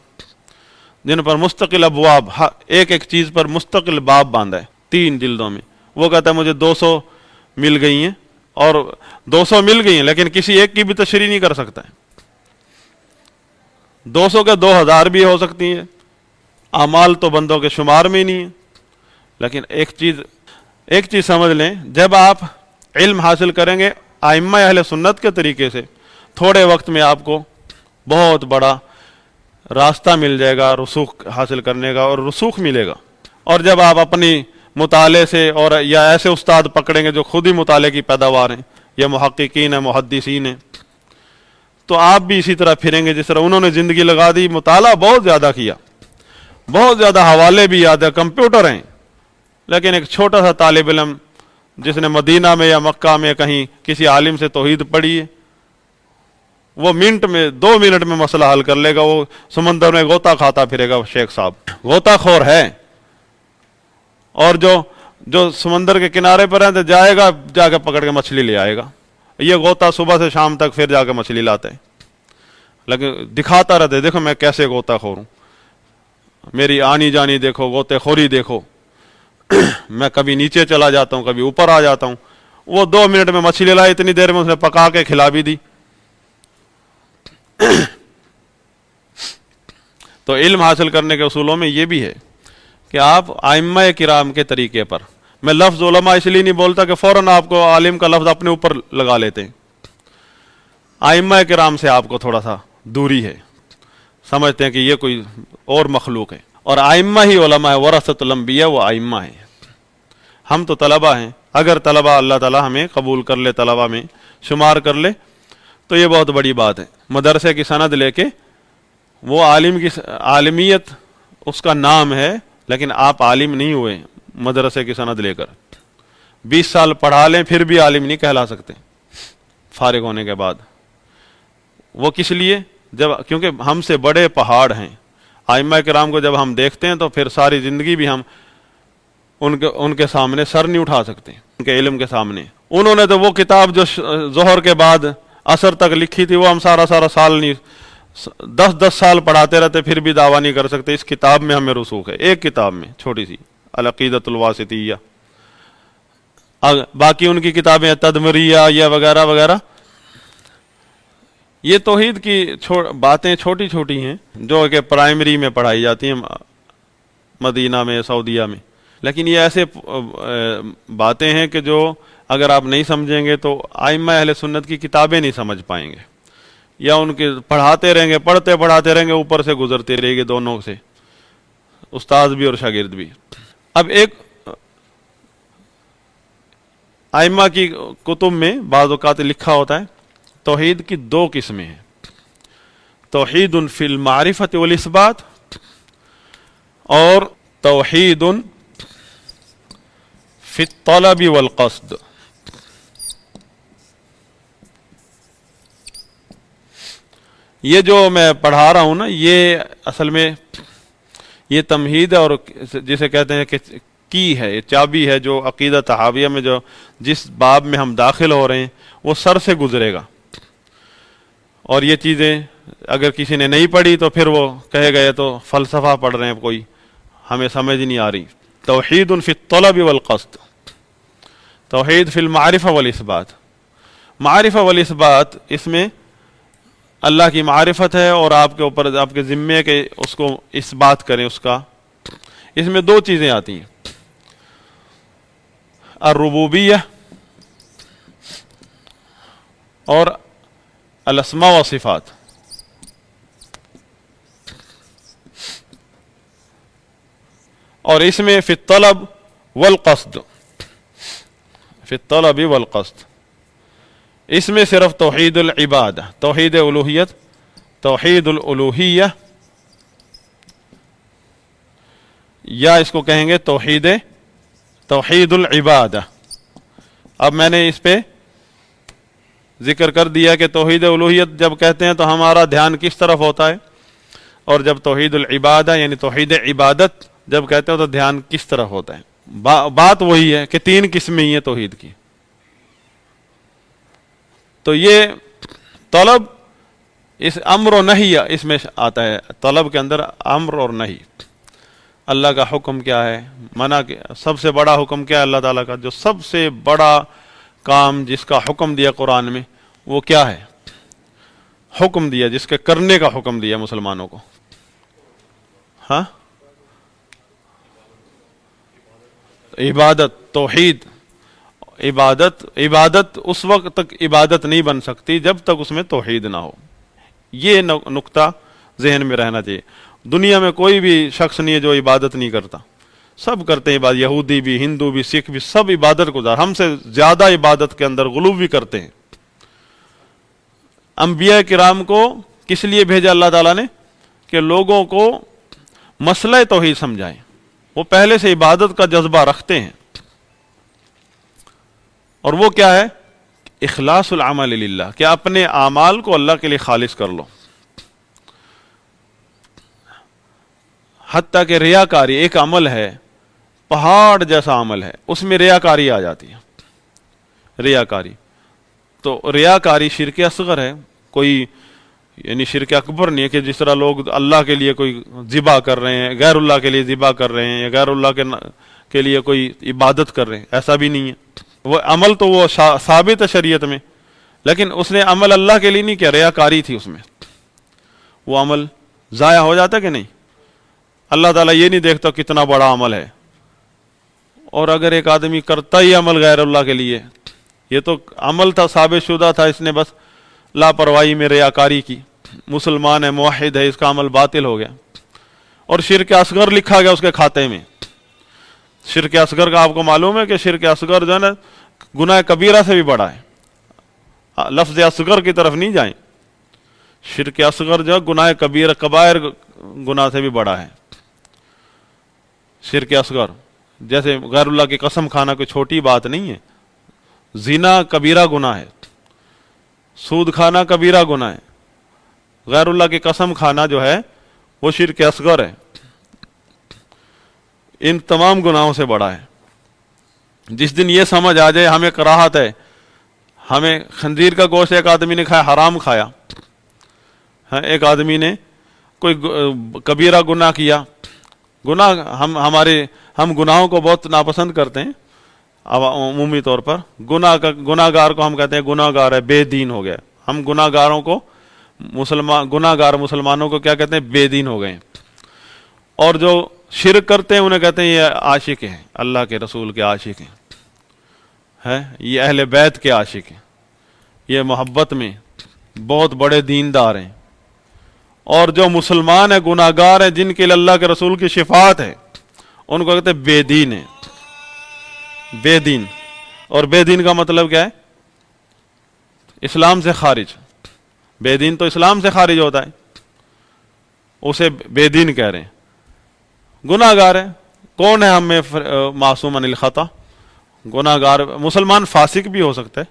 جن پر مستقل ابواب، ایک ایک چیز پر مستقل باب باندھا ہے 3 جلدوں میں۔ وہ کہتا ہے مجھے 200 مل گئی ہیں، اور 200 مل گئی ہیں لیکن کسی ایک کی بھی تشریح نہیں کر سکتا ہے، 200 کے 2000 بھی ہو سکتی ہیں، اعمال تو بندوں کے شمار میں ہی نہیں ہے۔ لیکن ایک چیز سمجھ لیں، جب آپ علم حاصل کریں گے ائمہ اہل سنت کے طریقے سے، تھوڑے وقت میں آپ کو بہت بڑا راستہ مل جائے گا رسوخ حاصل کرنے کا، اور رسوخ ملے گا۔ اور جب آپ اپنی مطالعے سے، اور یا ایسے استاد پکڑیں گے جو خود ہی مطالعے کی پیداوار ہیں، یا محققین ہیں، محدثین ہیں، تو آپ بھی اسی طرح پھریں گے جس طرح انہوں نے زندگی لگا دی، مطالعہ بہت زیادہ کیا، بہت زیادہ حوالے بھی یاد ہے، کمپیوٹر ہیں، لیکن ایک چھوٹا سا طالب علم جس نے مدینہ میں یا مکہ میں کہیں کسی عالم سے توحید پڑھی ہے، وہ منٹ میں 2 منٹ میں مسئلہ حل کر لے گا، وہ سمندر میں غوطہ کھاتا پھرے گا شیخ صاحب، غوطہ خور ہے۔ اور جو سمندر کے کنارے پر ہیں تو جائے گا، جا کے پکڑ کے مچھلی لے آئے گا، یہ غوطہ صبح سے شام تک پھر جا کے مچھلی لاتا ہے، لیکن دکھاتا رہتے دیکھو میں کیسے غوطہ خور ہوں، میری آنی جانی دیکھو، غوطے خوری دیکھو، میں کبھی نیچے چلا جاتا ہوں، کبھی اوپر آ جاتا ہوں۔ وہ 2 منٹ میں مچھلی لائی، اتنی دیر میں اس نے پکا کے کھلا بھی دی۔ تو علم حاصل کرنے کے اصولوں میں یہ بھی ہے کہ آپ ائمہ کرام کے طریقے پر، میں لفظ علماء اس لیے نہیں بولتا کہ فوراً آپ کو عالم کا لفظ اپنے اوپر لگا لیتے ہیں، ائمہ کرام سے آپ کو تھوڑا سا دوری ہے، سمجھتے ہیں کہ یہ کوئی اور مخلوق ہے، اور ائمہ ہی علماء ہے، ورثۃ الانبیاء وہ ائمہ ہیں، ہم تو طلبہ ہیں۔ اگر طلبہ اللہ تعالی ہمیں قبول کر لے، طلبہ میں شمار کر لے، تو یہ بہت بڑی بات ہے۔ مدرسے کی سند لے کے، وہ عالم کی عالمیت اس کا نام ہے، لیکن آپ عالم نہیں ہوئے مدرسے کی سند لے کر، 20 سال پڑھا لیں پھر بھی عالم نہیں کہلا سکتے فارغ ہونے کے بعد۔ وہ کس لیے؟ کیونکہ ہم سے بڑے پہاڑ ہیں ائمہ کرام کو، جب ہم دیکھتے ہیں تو پھر ساری زندگی بھی ہم ان کے سامنے سر نہیں اٹھا سکتے، ان کے علم کے سامنے۔ انہوں نے تو وہ کتاب جو ظہر کے بعد عصر تک لکھی تھی، وہ ہم سارا سال نہیں، 10 سال پڑھاتے رہتے پھر بھی دعویٰ نہیں کر سکتے اس کتاب میں ہمیں رسوخ ہے، ایک کتاب میں چھوٹی سی العقیدۃ الواسطیہ۔ باقی ان کی کتابیں تدمریہ یا وغیرہ وغیرہ، یہ توحید کی باتیں چھوٹی چھوٹی ہیں جو کہ پرائمری میں پڑھائی جاتی ہیں مدینہ میں، سعودیہ میں، لیکن یہ ایسے باتیں ہیں کہ جو اگر آپ نہیں سمجھیں گے تو ائمہ اہل سنت کی کتابیں نہیں سمجھ پائیں گے، یا ان کے پڑھاتے رہیں گے، پڑھاتے رہیں گے، اوپر سے گزرتے رہے گی دونوں سے، استاد بھی اور شاگرد بھی۔ اب ایک ائمہ کی کتب میں بعض اوقات لکھا ہوتا ہے توحید کی 2 قسمیں ہیں، توحید فی المعرفۃ والاثبات اور توحید فی الطلب والقصد۔ یہ جو میں پڑھا رہا ہوں نا، یہ اصل میں یہ تمہید ہے، اور جسے کہتے ہیں کہ کی ہے، یہ چابی ہے جو عقیدہ طحاویہ میں جو جس باب میں ہم داخل ہو رہے ہیں وہ سر سے گزرے گا، اور یہ چیزیں اگر کسی نے نہیں پڑھی تو پھر وہ کہے گا یہ تو فلسفہ پڑھ رہے ہیں، کوئی ہمیں سمجھ نہیں آ رہی۔ توحید فی الطلب والقصد، توحید فی المعرفہ والاثبات۔ معرفہ والاثبات، اس میں اللہ کی معرفت ہے اور آپ کے اوپر آپ کے ذمے کے اس کو اثبات کریں، اس کا، اس میں 2 چیزیں آتی ہیں، الربوبیہ اور الاسماء و صفات۔ اور اس میں فی الطلب والقصد، فی الطلب والقصد. اس میں صرف توحید العبادہ، توحید الوہیت، توحید الالوہیہ، یا اس کو کہیں گے توحید العبادہ. اب میں نے اس پہ ذکر کر دیا کہ توحید الوہیت جب کہتے ہیں تو ہمارا دھیان کس طرف ہوتا ہے، اور جب توحید العبادہ یعنی توحید عبادت جب کہتے ہیں تو دھیان کس طرف ہوتا ہے. بات وہی ہے کہ تین قسمیں ہی ہیں توحید کی. تو یہ طلب، اس امر و نہی اس میں آتا ہے. طلب کے اندر امر اور نہی. اللہ کا حکم کیا ہے، منع سب سے بڑا حکم کیا ہے اللہ تعالیٰ کا؟ جو سب سے بڑا کام جس کا حکم دیا قرآن میں وہ کیا ہے؟ حکم دیا جس کے کرنے کا حکم دیا مسلمانوں کو. ہاں، عبادت، توحید. عبادت اس وقت تک عبادت نہیں بن سکتی جب تک اس میں توحید نہ ہو. یہ نقطہ ذہن میں رہنا چاہیے. دنیا میں کوئی بھی شخص نہیں ہے جو عبادت نہیں کرتا، سب کرتے ہیں عبادت. یہودی بھی، ہندو بھی، سکھ بھی، سب عبادت گزار. ہم سے زیادہ عبادت کے اندر غلو بھی کرتے ہیں. انبیاء کرام کو کس لیے بھیجا اللہ تعالیٰ نے؟ کہ لوگوں کو مسئلہ توحید سمجھائیں. وہ پہلے سے عبادت کا جذبہ رکھتے ہیں، اور وہ کیا ہے؟ اخلاص العمل للہ، کہ اپنے اعمال کو اللہ کے لیے خالص کر لو. حتیٰ کہ ریاکاری ایک عمل ہے، پہاڑ جیسا عمل ہے، اس میں ریاکاری آ جاتی ہے. ریاکاری تو ریاکاری شرک اصغر ہے، کوئی یعنی شرک اکبر نہیں ہے کہ جس طرح لوگ اللہ کے لیے کوئی ذبح کر رہے ہیں، غیر اللہ کے لیے ذبح کر رہے ہیں، یا غیر اللہ کے لیے کوئی عبادت کر رہے ہیں. ایسا بھی نہیں ہے. وہ عمل تو وہ ثابت ہے شریعت میں، لیکن اس نے عمل اللہ کے لیے نہیں کیا، ریاکاری تھی اس میں. وہ عمل ضائع ہو جاتا کہ نہیں؟ اللہ تعالیٰ یہ نہیں دیکھتا کتنا بڑا عمل ہے. اور اگر ایک آدمی کرتا ہی عمل غیر اللہ کے لیے، یہ تو عمل تھا ثابت شدہ تھا، اس نے بس لاپرواہی میں ریاکاری کی، مسلمان ہے، موحد ہے، اس کا عمل باطل ہو گیا. اور شرک اصغر لکھا گیا اس کے کھاتے میں. شرک اصغر کا آپ کو معلوم ہے کہ شرک اصغر جو ہے نا گناہ کبیرہ سے بھی بڑا ہے. لفظ اصغر کی طرف نہیں جائیں. شرک اصغر جو ہے گناہ کبیرہ، کبائر گناہ سے بھی بڑا ہے. شرک اصغر جیسے غیر اللہ کی قسم کھانا کوئی چھوٹی بات نہیں ہے. زنا کبیرہ گناہ ہے، سود کھانا کبیرہ گناہ ہے. غیر اللہ کی قسم کھانا جو ہے وہ شرک اصغر ہے. ان تمام گناہوں سے بڑا ہے. جس دن یہ سمجھ آ جائے ہمیں کراہت ہے، ہمیں خنزیر کا گوشت ایک آدمی نے کھایا، حرام کھایا، ایک آدمی نے کوئی کبیرہ گناہ کیا. گناہ ہم گناہوں کو بہت ناپسند کرتے ہیں عمومی طور پر. گناہ گار کو ہم کہتے ہیں گناہ گار ہے، بے دین ہو گیا. ہم گناہ گاروں کو گناہ گار مسلمانوں کو کیا کہتے ہیں؟ بے دین ہو گئے. اور جو شرک کرتے ہیں انہیں کہتے ہیں یہ عاشق ہیں، اللہ کے رسول کے عاشق ہیں، یہ اہل بیت کے عاشق ہیں، یہ محبت میں بہت بڑے دیندار ہیں. اور جو مسلمان ہیں، گناہ گار ہیں، جن کے لیے اللہ کے رسول کی شفاعت ہے، ان کو کہتے ہیں بے دین ہیں. بے دین. اور بے دین کا مطلب کیا ہے؟ اسلام سے خارج. بے دین تو اسلام سے خارج ہوتا ہے، اسے بے دین کہہ رہے ہیں. گناہ گار ہے. کون ہے ہم میں معصوم عن الخطا؟ گناہ گار. مسلمان فاسق بھی ہو سکتا ہے،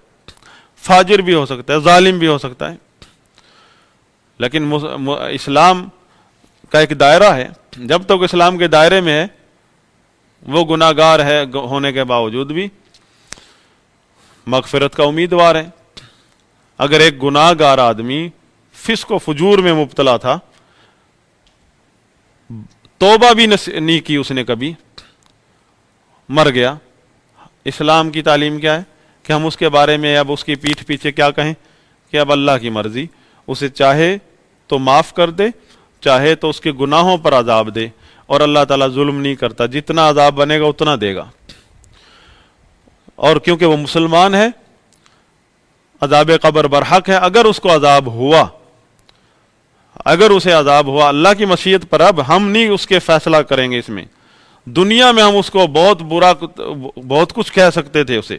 فاجر بھی ہو سکتا ہے، ظالم بھی ہو سکتا ہے، لیکن اسلام کا ایک دائرہ ہے. جب تک اسلام کے دائرے میں ہے وہ گناہ گار ہے ہونے کے باوجود بھی مغفرت کا امیدوار ہے. اگر ایک گناہ گار آدمی فسق و فجور میں مبتلا تھا، توبہ بھی نہیں کی اس نے کبھی، مر گیا، اسلام کی تعلیم کیا ہے کہ ہم اس کے بارے میں اب اس کی پیٹھ پیچھے کیا کہیں کہ اب اللہ کی مرضی، اسے چاہے تو معاف کر دے، چاہے تو اس کے گناہوں پر عذاب دے. اور اللہ تعالیٰ ظلم نہیں کرتا، جتنا عذاب بنے گا اتنا دے گا. اور کیونکہ وہ مسلمان ہے، عذاب قبر برحق ہے. اگر اس کو عذاب ہوا، اگر اسے عذاب ہوا، اللہ کی مشیت پر، اب ہم نہیں اس کے فیصلہ کریں گے. اس میں دنیا میں ہم اس کو بہت برا، بہت کچھ کہہ سکتے تھے اسے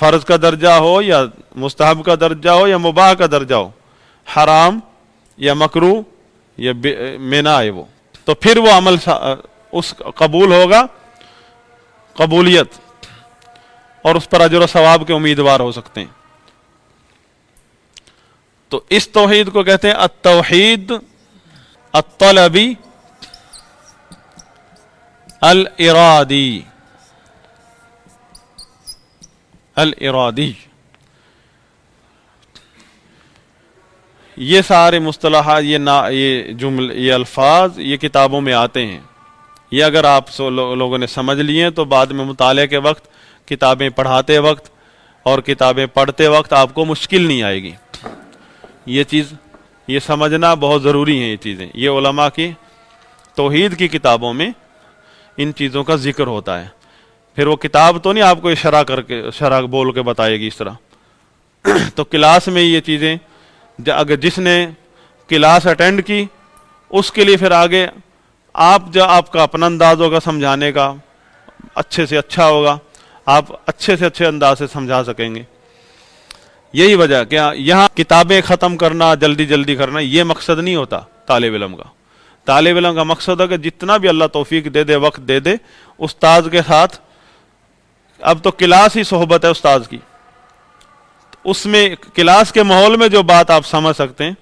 فرض کا درجہ ہو یا مستحب کا درجہ ہو یا مباح کا درجہ ہو، حرام یا مکروہ یا میں نہ آئے وہ، تو پھر وہ عمل اس قبول ہوگا، قبولیت، اور اس پر اجر و ثواب کے امیدوار ہو سکتے ہیں۔ تو اس توحید کو کہتے ہیں التوحید الطلبی الارادی، الارادی۔ یہ سارے مصطلحات، یہ جمل، یہ الفاظ یہ کتابوں میں آتے ہیں۔ یہ اگر آپ لوگوں نے سمجھ لیے تو بعد میں مطالعے کے وقت، کتابیں پڑھاتے وقت اور کتابیں پڑھتے وقت آپ کو مشکل نہیں آئے گی۔ یہ چیز، یہ سمجھنا بہت ضروری ہے۔ یہ چیزیں، یہ علماء کی توحید کی کتابوں میں ان چیزوں کا ذکر ہوتا ہے۔ پھر وہ کتاب تو نہیں آپ کو شرح بول کے بتائے گی اس طرح۔ تو کلاس میں یہ چیزیں، اگر جس نے کلاس اٹینڈ کی اس کے لیے پھر آگے آپ کا اپنا انداز ہوگا سمجھانے کا، اچھے سے اچھا ہوگا، آپ اچھے سے اچھے انداز سے سمجھا سکیں گے۔ یہی وجہ کہ یہاں کتابیں ختم کرنا، جلدی جلدی کرنا، یہ مقصد نہیں ہوتا طالب علم کا۔ طالب علم کا مقصد ہے کہ جتنا بھی اللہ توفیق دے دے، وقت دے دے، استاذ کے ساتھ، اب تو کلاس ہی صحبت ہے استاذ کی، اس میں کلاس کے ماحول میں جو بات آپ سمجھ سکتے ہیں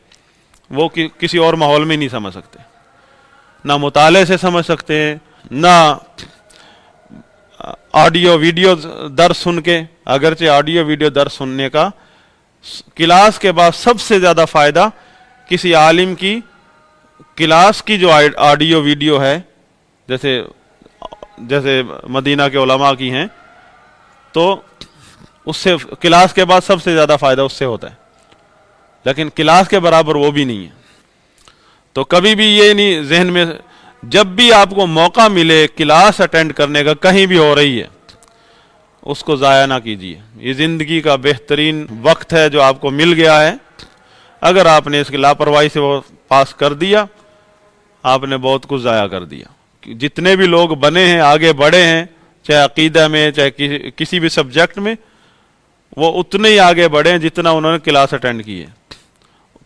وہ کسی اور ماحول میں نہیں سمجھ سکتے، نہ مطالعے سے سمجھ سکتے ہیں، نہ آڈیو ویڈیو درس سن کے۔ اگرچہ آڈیو ویڈیو درس سننے کا کلاس کے بعد سب سے زیادہ فائدہ کسی عالم کی کلاس کی جو آڈیو ویڈیو ہے، جیسے مدینہ کے علماء کی ہیں، تو اس سے کلاس کے بعد سب سے زیادہ فائدہ اس سے ہوتا ہے، لیکن کلاس کے برابر وہ بھی نہیں ہے۔ تو کبھی بھی یہ نہیں ذہن میں، جب بھی آپ کو موقع ملے کلاس اٹینڈ کرنے کا، کہیں بھی ہو رہی ہے، اس کو ضائع نہ کیجیے۔ یہ زندگی کا بہترین وقت ہے جو آپ کو مل گیا ہے۔ اگر آپ نے اس کی لاپرواہی سے وہ پاس کر دیا، آپ نے بہت کچھ ضائع کر دیا۔ جتنے بھی لوگ بنے ہیں، آگے بڑھے ہیں، چاہے عقیدہ میں، چاہے کسی بھی سبجیکٹ میں، وہ اتنے ہی آگے بڑھے ہیں جتنا انہوں نے کلاس اٹینڈ کی ہے۔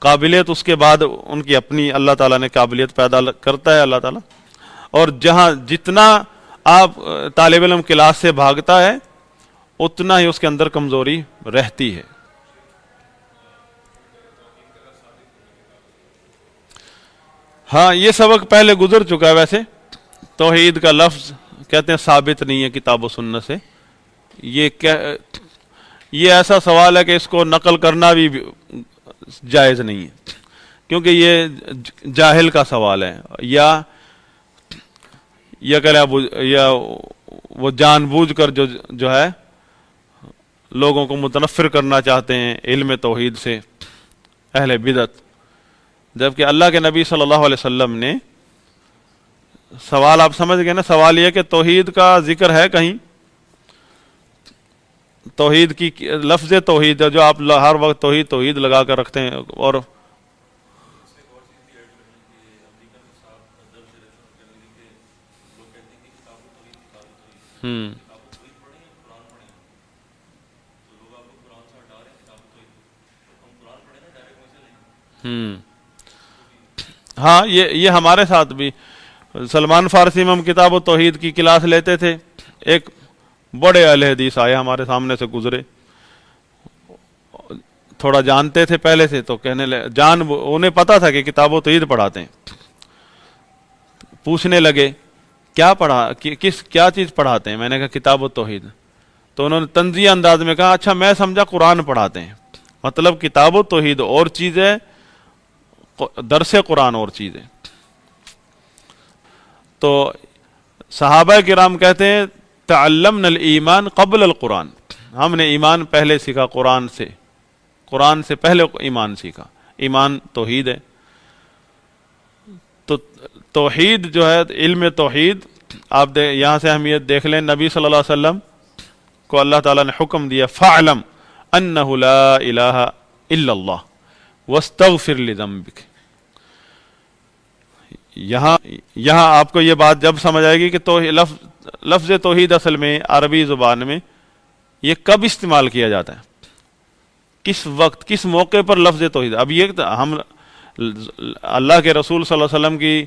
قابلیت اس کے بعد ان کی اپنی اللہ تعالیٰ نے قابلیت پیدا کرتا ہے اللہ تعالیٰ، اور جتنا آپ طالب علم کلاس سے بھاگتا ہے اتنا ہی اس کے اندر کمزوری رہتی ہے۔ ہاں، یہ سبق پہلے گزر چکا ہے۔ ویسے توحید کا لفظ کہتے ہیں ثابت نہیں ہے کتاب و سنت سے۔ یہ ایسا سوال ہے کہ اس کو نقل کرنا بھی جائز نہیں ہے، کیونکہ یہ جاہل کا سوال ہے، یا وہ جان بوجھ کر جو ہے لوگوں کو متنفر کرنا چاہتے ہیں علم توحید سے، اہل بدعت۔ جبکہ اللہ کے نبی صلی اللہ علیہ وسلم نے، سوال آپ سمجھ گئے نا، سوال یہ کہ توحید کا ذکر ہے کہیں، توحید کی لفظ توحید ہے جو آپ ہر وقت توحید توحید لگا کر رکھتے ہیں، اور ہاں، یہ ہمارے ساتھ بھی سلمان فارسی میں ہم کتاب و توحید کی کلاس لیتے تھے، ایک بڑے اہل حدیث آئے ہمارے سامنے سے گزرے، تھوڑا جانتے تھے پہلے سے، تو کہنے لگے، انہیں پتا تھا کہ کتاب و توحید پڑھاتے ہیں، پوچھنے لگے کیا چیز پڑھاتے ہیں؟ میں نے کہا کتاب و توحید۔ تو انہوں نے طنزیہ انداز میں کہا، اچھا میں سمجھا قرآن پڑھاتے ہیں۔ مطلب کتاب و توحید اور چیز ہے، درس قرآن اور چیز ہے۔ تو صحابہ کرام کہتے ہیں تعلمنا الایمان قبل القرآن، ہم نے ایمان پہلے سیکھا قرآن سے پہلے ایمان سیکھا۔ ایمان توحید ہے۔ تو توحید جو ہے، علم توحید، آپ یہاں سے اہمیت دیکھ لیں، نبی صلی اللہ علیہ وسلم کو اللہ تعالیٰ نے حکم دیا، فَاعْلَمْ أَنَّهُ لَا إِلَٰهَ إِلَّا اللَّهُ وَاسْتَغْفِرْ لِذَنبِكَ۔ یہاں آپ کو یہ بات جب سمجھ آئے گی کہ لفظ توحید اصل میں عربی زبان میں یہ کب استعمال کیا جاتا ہے؟ کس وقت، کس موقع پر لفظ توحید؟ اب یہ ہم اللہ کے رسول صلی اللہ علیہ وسلم کی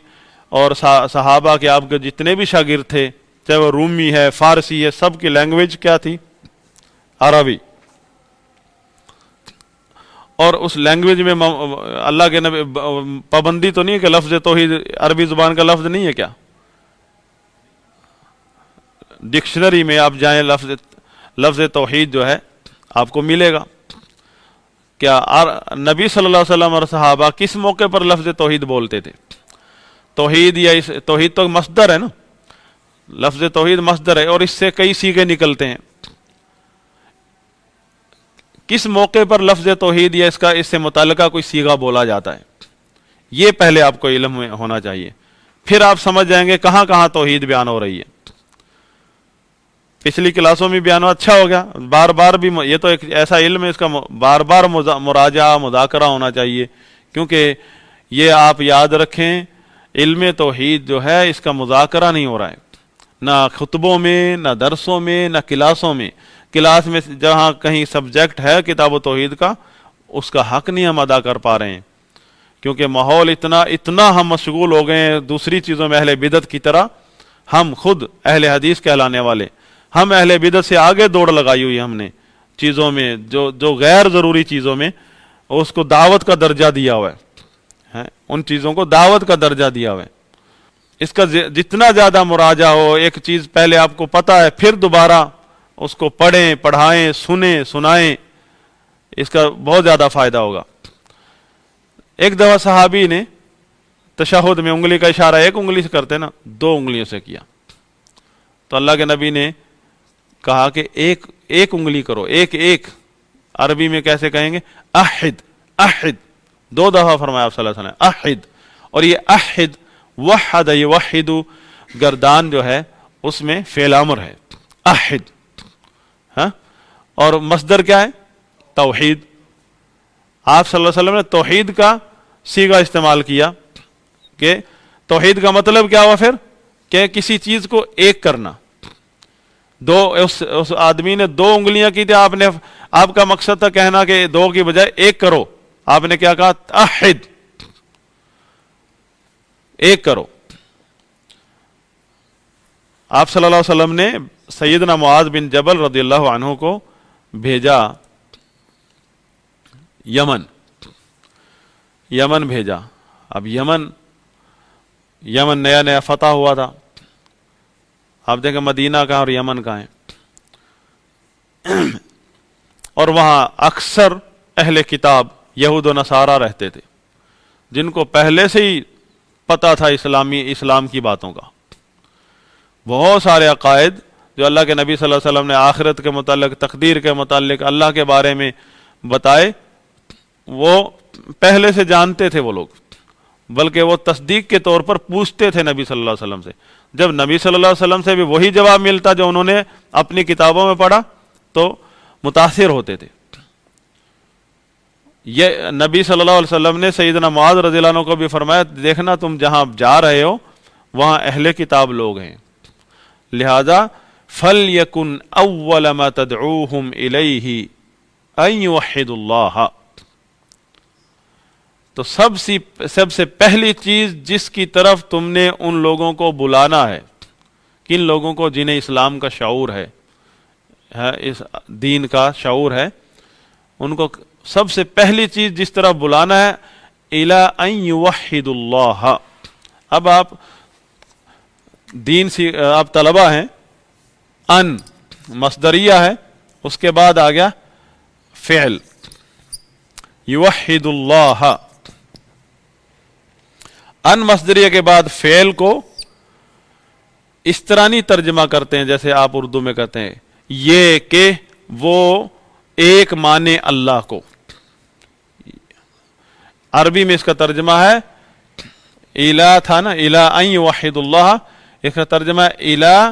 اور صحابہ کے، آپ کے جتنے بھی شاگرد تھے، چاہے وہ رومی ہے، فارسی ہے، سب کی لینگویج کیا تھی؟ عربی. اور اس لینگویج میں اللہ کے نبی پابندی تو نہیں ہے کہ لفظ توحید عربی زبان کا لفظ نہیں ہے کیا؟ ڈکشنری میں آپ جائیں، لفظ توحید جو ہے آپ کو ملے گا. کیا نبی صلی اللہ علیہ وسلم اور صحابہ کس موقع پر لفظ توحید بولتے تھے؟ توحید یا توحید تو مصدر ہے نا، لفظ توحید مصدر ہے اور اس سے کئی صیغے نکلتے ہیں. کس موقع پر لفظ توحید یا اس سے متعلقہ کوئی صیغہ بولا جاتا ہے؟ یہ پہلے آپ کو علم میں ہونا چاہیے، پھر آپ سمجھ جائیں گے کہاں کہاں توحید بیان ہو رہی ہے. پچھلی کلاسوں میں بیان اچھا ہو گیا، بار بار بھی یہ تو ایک ایسا علم ہے، اس کا بار بار مراجعہ مذاکرہ ہونا چاہیے، کیونکہ یہ آپ یاد رکھیں علم توحید جو ہے اس کا مذاکرہ نہیں ہو رہا ہے، نہ خطبوں میں، نہ درسوں میں، نہ کلاسوں میں. کلاس میں جہاں کہیں سبجیکٹ ہے کتاب و توحید کا، اس کا حق نہیں ہم ادا کر پا رہے ہیں، کیونکہ ماحول اتنا ہم مشغول ہو گئے ہیں دوسری چیزوں میں اہل بدعت کی طرح. ہم خود اہل حدیث کہلانے والے، ہم اہل بدعت سے آگے دوڑ لگائی ہوئی ہم نے چیزوں میں، جو غیر ضروری چیزوں میں اس کو دعوت کا درجہ دیا ہوا ہے، ان چیزوں کو دعوت کا درجہ دیا ہوا ہے. اس کا جتنا زیادہ مراجعہ ہو، ایک چیز پہلے آپ کو پتہ ہے پھر دوبارہ اس کو پڑھیں، پڑھائیں، سنیں، سنائیں، اس کا بہت زیادہ فائدہ ہوگا. ایک دفعہ صحابی نے تشہد میں انگلی کا اشارہ ایک انگلی سے کرتے نا، 2 انگلیوں سے کیا، تو اللہ کے نبی نے کہا کہ ایک انگلی کرو، ایک عربی میں کیسے کہیں گے؟ احد، احد 2 دفعہ فرمایا آپ صلی اللہ علیہ وسلم، احد. اور یہ احد، وحد یوحد، گردان جو ہے اس میں فعل امر ہے، احد. ہاں، اور مصدر کیا ہے؟ توحید. آپ صلی اللہ علیہ وسلم نے توحید کا صیغہ استعمال کیا کہ توحید کا مطلب کیا ہوا پھر؟ کہ کسی چیز کو ایک کرنا. اس آدمی نے 2 انگلیاں کی تھی، آپ کا مقصد تھا کہنا کہ 2 کی بجائے 1 کرو، آپ نے کیا کہا؟ احد، 1 کرو. آپ صلی اللہ علیہ وسلم نے سیدنا معاذ بن جبل رضی اللہ عنہ کو بھیجا یمن بھیجا. اب یمن نیا نیا فتح ہوا تھا. آپ دیکھیں مدینہ کہاں اور یمن کہاں ہے، اور وہاں اکثر اہل کتاب یہود و نصارہ رہتے تھے، جن کو پہلے سے ہی پتہ تھا اسلام کی باتوں کا. بہت سارے عقائد جو اللہ کے نبی صلی اللہ علیہ وسلم نے آخرت کے متعلق، تقدیر کے متعلق، اللہ کے بارے میں بتائے، وہ پہلے سے جانتے تھے وہ لوگ، بلکہ وہ تصدیق کے طور پر پوچھتے تھے نبی صلی اللہ علیہ وسلم سے. جب نبی صلی اللہ علیہ وسلم سے بھی وہی جواب ملتا جو انہوں نے اپنی کتابوں میں پڑھا تو متاثر ہوتے تھے. یہ نبی صلی اللہ علیہ وسلم نے سیدنا معاذ رضی اللہ عنہ کو بھی فرمایا، دیکھنا تم جہاں جا رہے ہو وہاں اہل کتاب لوگ ہیں، لہذا فَلْيَكُنْ أَوَّلَ مَا تَدْعُوهُمْ إِلَيْهِ أَن يُوحِّدُوا اللَّهَ. تو سب سے پہلی چیز جس کی طرف تم نے ان لوگوں کو بلانا ہے، کن لوگوں کو؟ جنہیں اسلام کا شعور ہے، اس دین کا شعور ہے، ان کو سب سے پہلی چیز جس طرف بلانا ہے إِلَىٰ أَن يُوحِّدُوا اللَّهَ. اب آپ دین سے آپ طلبہ ہیں، ان مصدریہ ہے، اس کے بعد آ گیا فعل یوحد اللہ. ان مصدریہ کے بعد فعل کو اس طرح نہیں ترجمہ کرتے ہیں جیسے آپ اردو میں کہتے ہیں یہ کہ وہ ایک مانے اللہ کو. عربی میں اس کا ترجمہ ہے الہ تھا نا، الہ ان یوحد اللہ، اس کا ترجمہ ہے الہ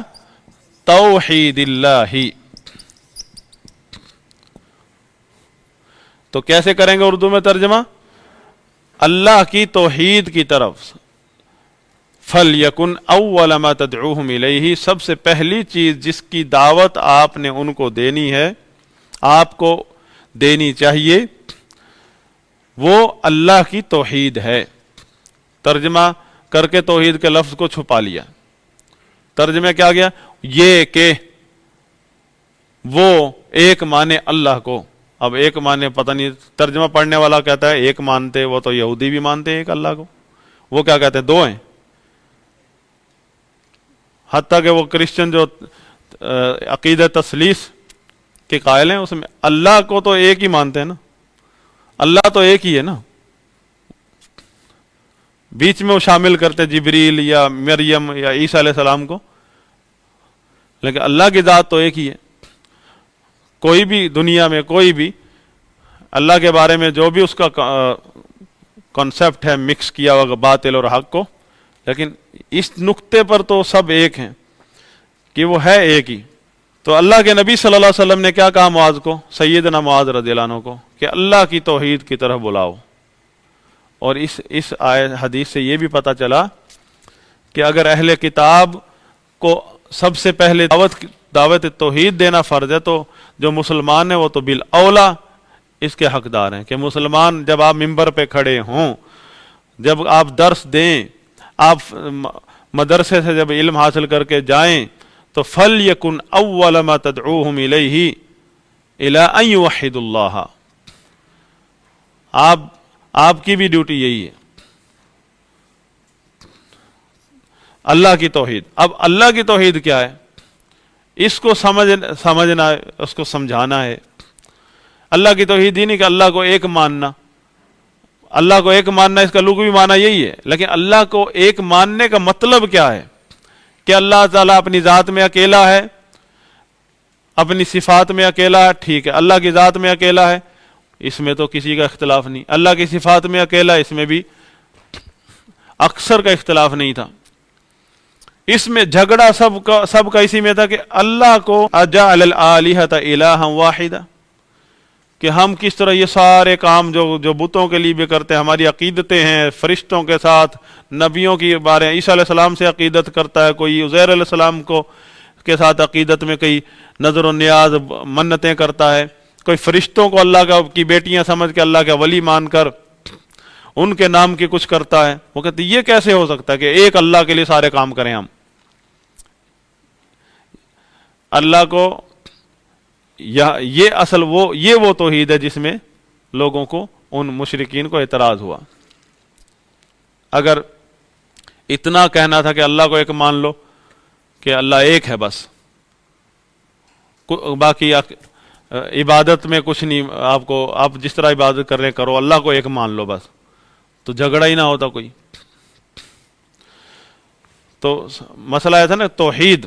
توحید اللہ. تو کیسے کریں گے اردو میں ترجمہ؟ اللہ کی توحید کی طرف. فَلْيَكُنْ أَوَّلَ مَا تَدْعُوهُمْ إِلَيْهِ، سب سے پہلی چیز جس کی دعوت آپ نے ان کو دینی ہے، آپ کو دینی چاہیے، وہ اللہ کی توحید ہے۔ ترجمہ کر کے توحید کے لفظ کو چھپا لیا، ترجمہ کیا گیا؟ یہ کہ وہ ایک مانے اللہ کو۔ اب ایک مانے، پتہ نہیں، ترجمہ پڑھنے والا کہتا ہے ایک مانتے، وہ تو یہودی بھی مانتے ہیں ایک اللہ کو، وہ کیا کہتے ہیں؟ دو ہیں۔ حتیٰ کہ وہ کرسچن جو عقیدہ تثلیث کے قائل ہیں، اس میں اللہ کو تو ایک ہی مانتے ہیں نا، اللہ تو ایک ہی ہے نا، بیچ میں وہ شامل کرتے جبریل یا مریم یا عیسیٰ علیہ السلام کو، لیکن اللہ کی ذات تو ایک ہی ہے۔ کوئی بھی دنیا میں کوئی بھی اللہ کے بارے میں جو بھی اس کا کانسیپٹ ہے، مکس کیا ہوا باطل اور حق کو، لیکن اس نقطے پر تو سب ایک ہیں کہ وہ ہے ایک ہی۔ تو اللہ کے نبی صلی اللہ علیہ وسلم نے کیا کہا معاذ کو، سیدنا معاذ رضی اللہ عنہ کو، کہ اللہ کی توحید کی طرف بلاؤ۔ اور اس آیت حدیث سے یہ بھی پتہ چلا کہ اگر اہل کتاب کو سب سے پہلے دعوت توحید دینا فرض ہے، تو جو مسلمان ہیں وہ تو بالاولا اس کے حقدار ہیں کہ مسلمان جب آپ ممبر پہ کھڑے ہوں، جب آپ درس دیں، آپ مدرسے سے جب علم حاصل کر کے جائیں، تو فَلْيَكُنْ أَوَّلَ مَا تَدْعُوهُمْ إِلَيْهِ إِلَىٰ أَن يُوَحِّدُوا اللَّهَ۔ آپ کی بھی ڈیوٹی یہی ہے، اللہ کی توحید۔ اب اللہ کی توحید کیا ہے، اس کو سمجھنا ہے، اس کو سمجھانا ہے۔ اللہ کی توحید ہی نہیں کہ اللہ کو ایک ماننا، اللہ کو ایک ماننا اس کا لغوی معنی یہی ہے، لیکن اللہ کو ایک ماننے کا مطلب کیا ہے کہ اللہ تعالیٰ اپنی ذات میں اکیلا ہے، اپنی صفات میں اکیلا ہے، ٹھیک ہے، اللہ کی ذات میں اکیلا ہے، اس میں تو کسی کا اختلاف نہیں، اللہ کی صفات میں اکیلا، اس میں بھی اکثر کا اختلاف نہیں تھا۔ اس میں جھگڑا سب کا اسی میں تھا کہ اللہ کو اجعل الآلہۃ الہا واحدا، کہ ہم کس طرح یہ سارے کام جو بتوں کے لیے بھی کرتے ہیں، ہماری عقیدتیں ہیں فرشتوں کے ساتھ، نبیوں کی بارے، عیسیٰ علیہ السلام سے عقیدت کرتا ہے کوئی، عزیر علیہ السلام کے ساتھ عقیدت میں کئی نظر و نیاز منتیں کرتا ہے، کوئی فرشتوں کو اللہ کی بیٹیاں سمجھ کے اللہ کا ولی مان کر ان کے نام کی کچھ کرتا ہے۔ وہ کہتے یہ کیسے ہو سکتا ہے کہ ایک اللہ کے لیے سارے کام کریں ہم؟ اللہ کو یہ وہ توحید ہے جس میں لوگوں کو، ان مشرکین کو اعتراض ہوا۔ اگر اتنا کہنا تھا کہ اللہ کو ایک مان لو، کہ اللہ ایک ہے بس، باقی عبادت میں کچھ نہیں، آپ جس طرح عبادت کر رہے کرو، اللہ کو ایک مان لو بس، تو جھگڑا ہی نہ ہوتا کوئی۔ تو مسئلہ یہ تھا نا توحید،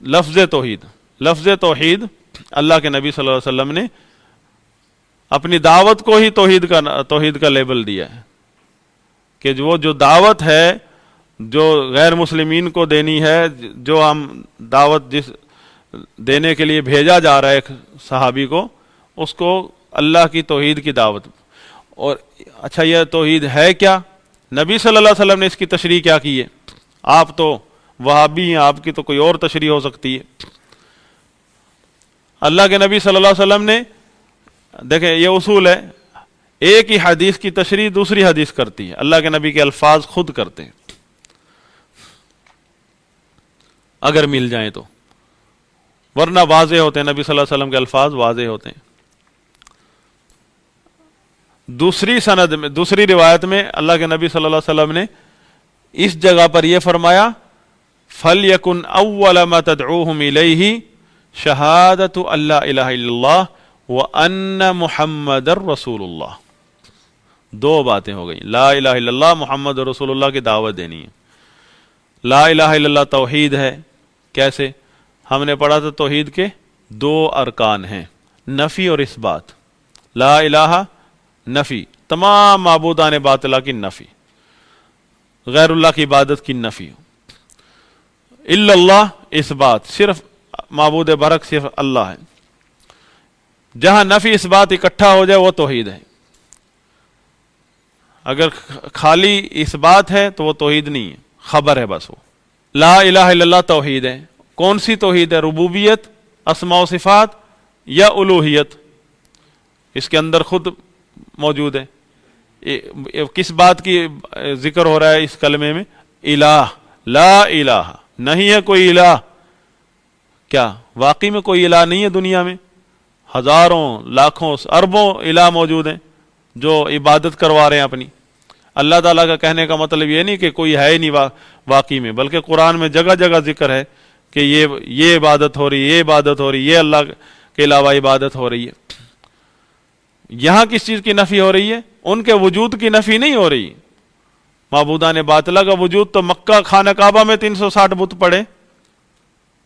لفظ توحید اللہ کے نبی صلی اللہ علیہ وسلم نے اپنی دعوت کو ہی توحید کا لیبل دیا ہے، کہ وہ جو دعوت ہے جو غیر مسلمین کو دینی ہے، جو ہم دعوت جس دینے کے لیے بھیجا جا رہا ہے ایک صحابی کو، اس کو اللہ کی توحید کی دعوت۔ اور اچھا یہ توحید ہے کیا؟ نبی صلی اللہ علیہ وسلم نے اس کی تشریح کیا کی ہے؟ آپ تو وہابی ہیں، آپ کی تو کوئی اور تشریح ہو سکتی ہے۔ اللہ کے نبی صلی اللہ علیہ وسلم نے، دیکھیں یہ اصول ہے، ایک ہی حدیث کی تشریح دوسری حدیث کرتی ہے، اللہ کے نبی کے الفاظ خود کرتے ہیں اگر مل جائیں تو، ورنہ واضح ہوتے ہیں، نبی صلی اللہ علیہ وسلم کے الفاظ واضح ہوتے ہیں۔ دوسری روایت میں اللہ کے نبی صلی اللہ علیہ وسلم نے اس جگہ پر یہ فرمایا فَلْيَكُنْ أَوَّلَ مَا تَدْعُوهُمْ إِلَيْهِ شَهَادَةُ أَن لَا إِلَهَ إِلَّا اللَّهُ وَأَنَّ مُحَمَّدًا رَسُولُ اللَّهِ۔ دو باتیں ہو گئی، لا الہ الا اللہ محمد رسول اللہ کی دعوت دینی ہے۔ لا الہ الا اللہ توحید ہے، کیسے؟ ہم نے پڑھا تھا توحید کے دو ارکان ہیں، نفی اور اثبات۔ لا الہ نفی، تمام معبودان باطلہ کی نفی، غیر اللہ کی عبادت کی نفی۔ الا اللہ اثبات، صرف معبود برحق صرف اللہ ہے۔ جہاں نفی اثبات اکٹھا ہو جائے وہ توحید ہے۔ اگر خالی اس بات ہے تو وہ توحید نہیں ہے، خبر ہے بس وہ۔ لا الہ الا اللہ توحید ہے۔ کون سی توحید ہے؟ ربوبیت، اسماء و صفات یا الوہیت؟ اس کے اندر خود موجود ہے۔ کس بات کی ذکر ہو رہا ہے اس کلمے میں؟ الہ، لا الہ، نہیں ہے کوئی الہ۔ کیا واقعی میں کوئی الہ نہیں ہے دنیا میں؟ ہزاروں، لاکھوں، اربوں الہ موجود ہیں جو عبادت کروا رہے ہیں اپنی۔ اللہ تعالیٰ کا کہنے کا مطلب یہ نہیں کہ کوئی ہے ہی نہیں واقعی میں، بلکہ قرآن میں جگہ جگہ ذکر ہے کہ یہ عبادت ہو رہی ہے، یہ عبادت ہو رہی ہے، یہ اللہ کے علاوہ عبادت ہو رہی ہے۔ یہاں کس چیز کی نفی ہو رہی ہے؟ ان کے وجود کی نفی نہیں ہو رہی۔ معبودان باطلہ کا وجود تو مکہ خانہ کعبہ میں 360 بت پڑے،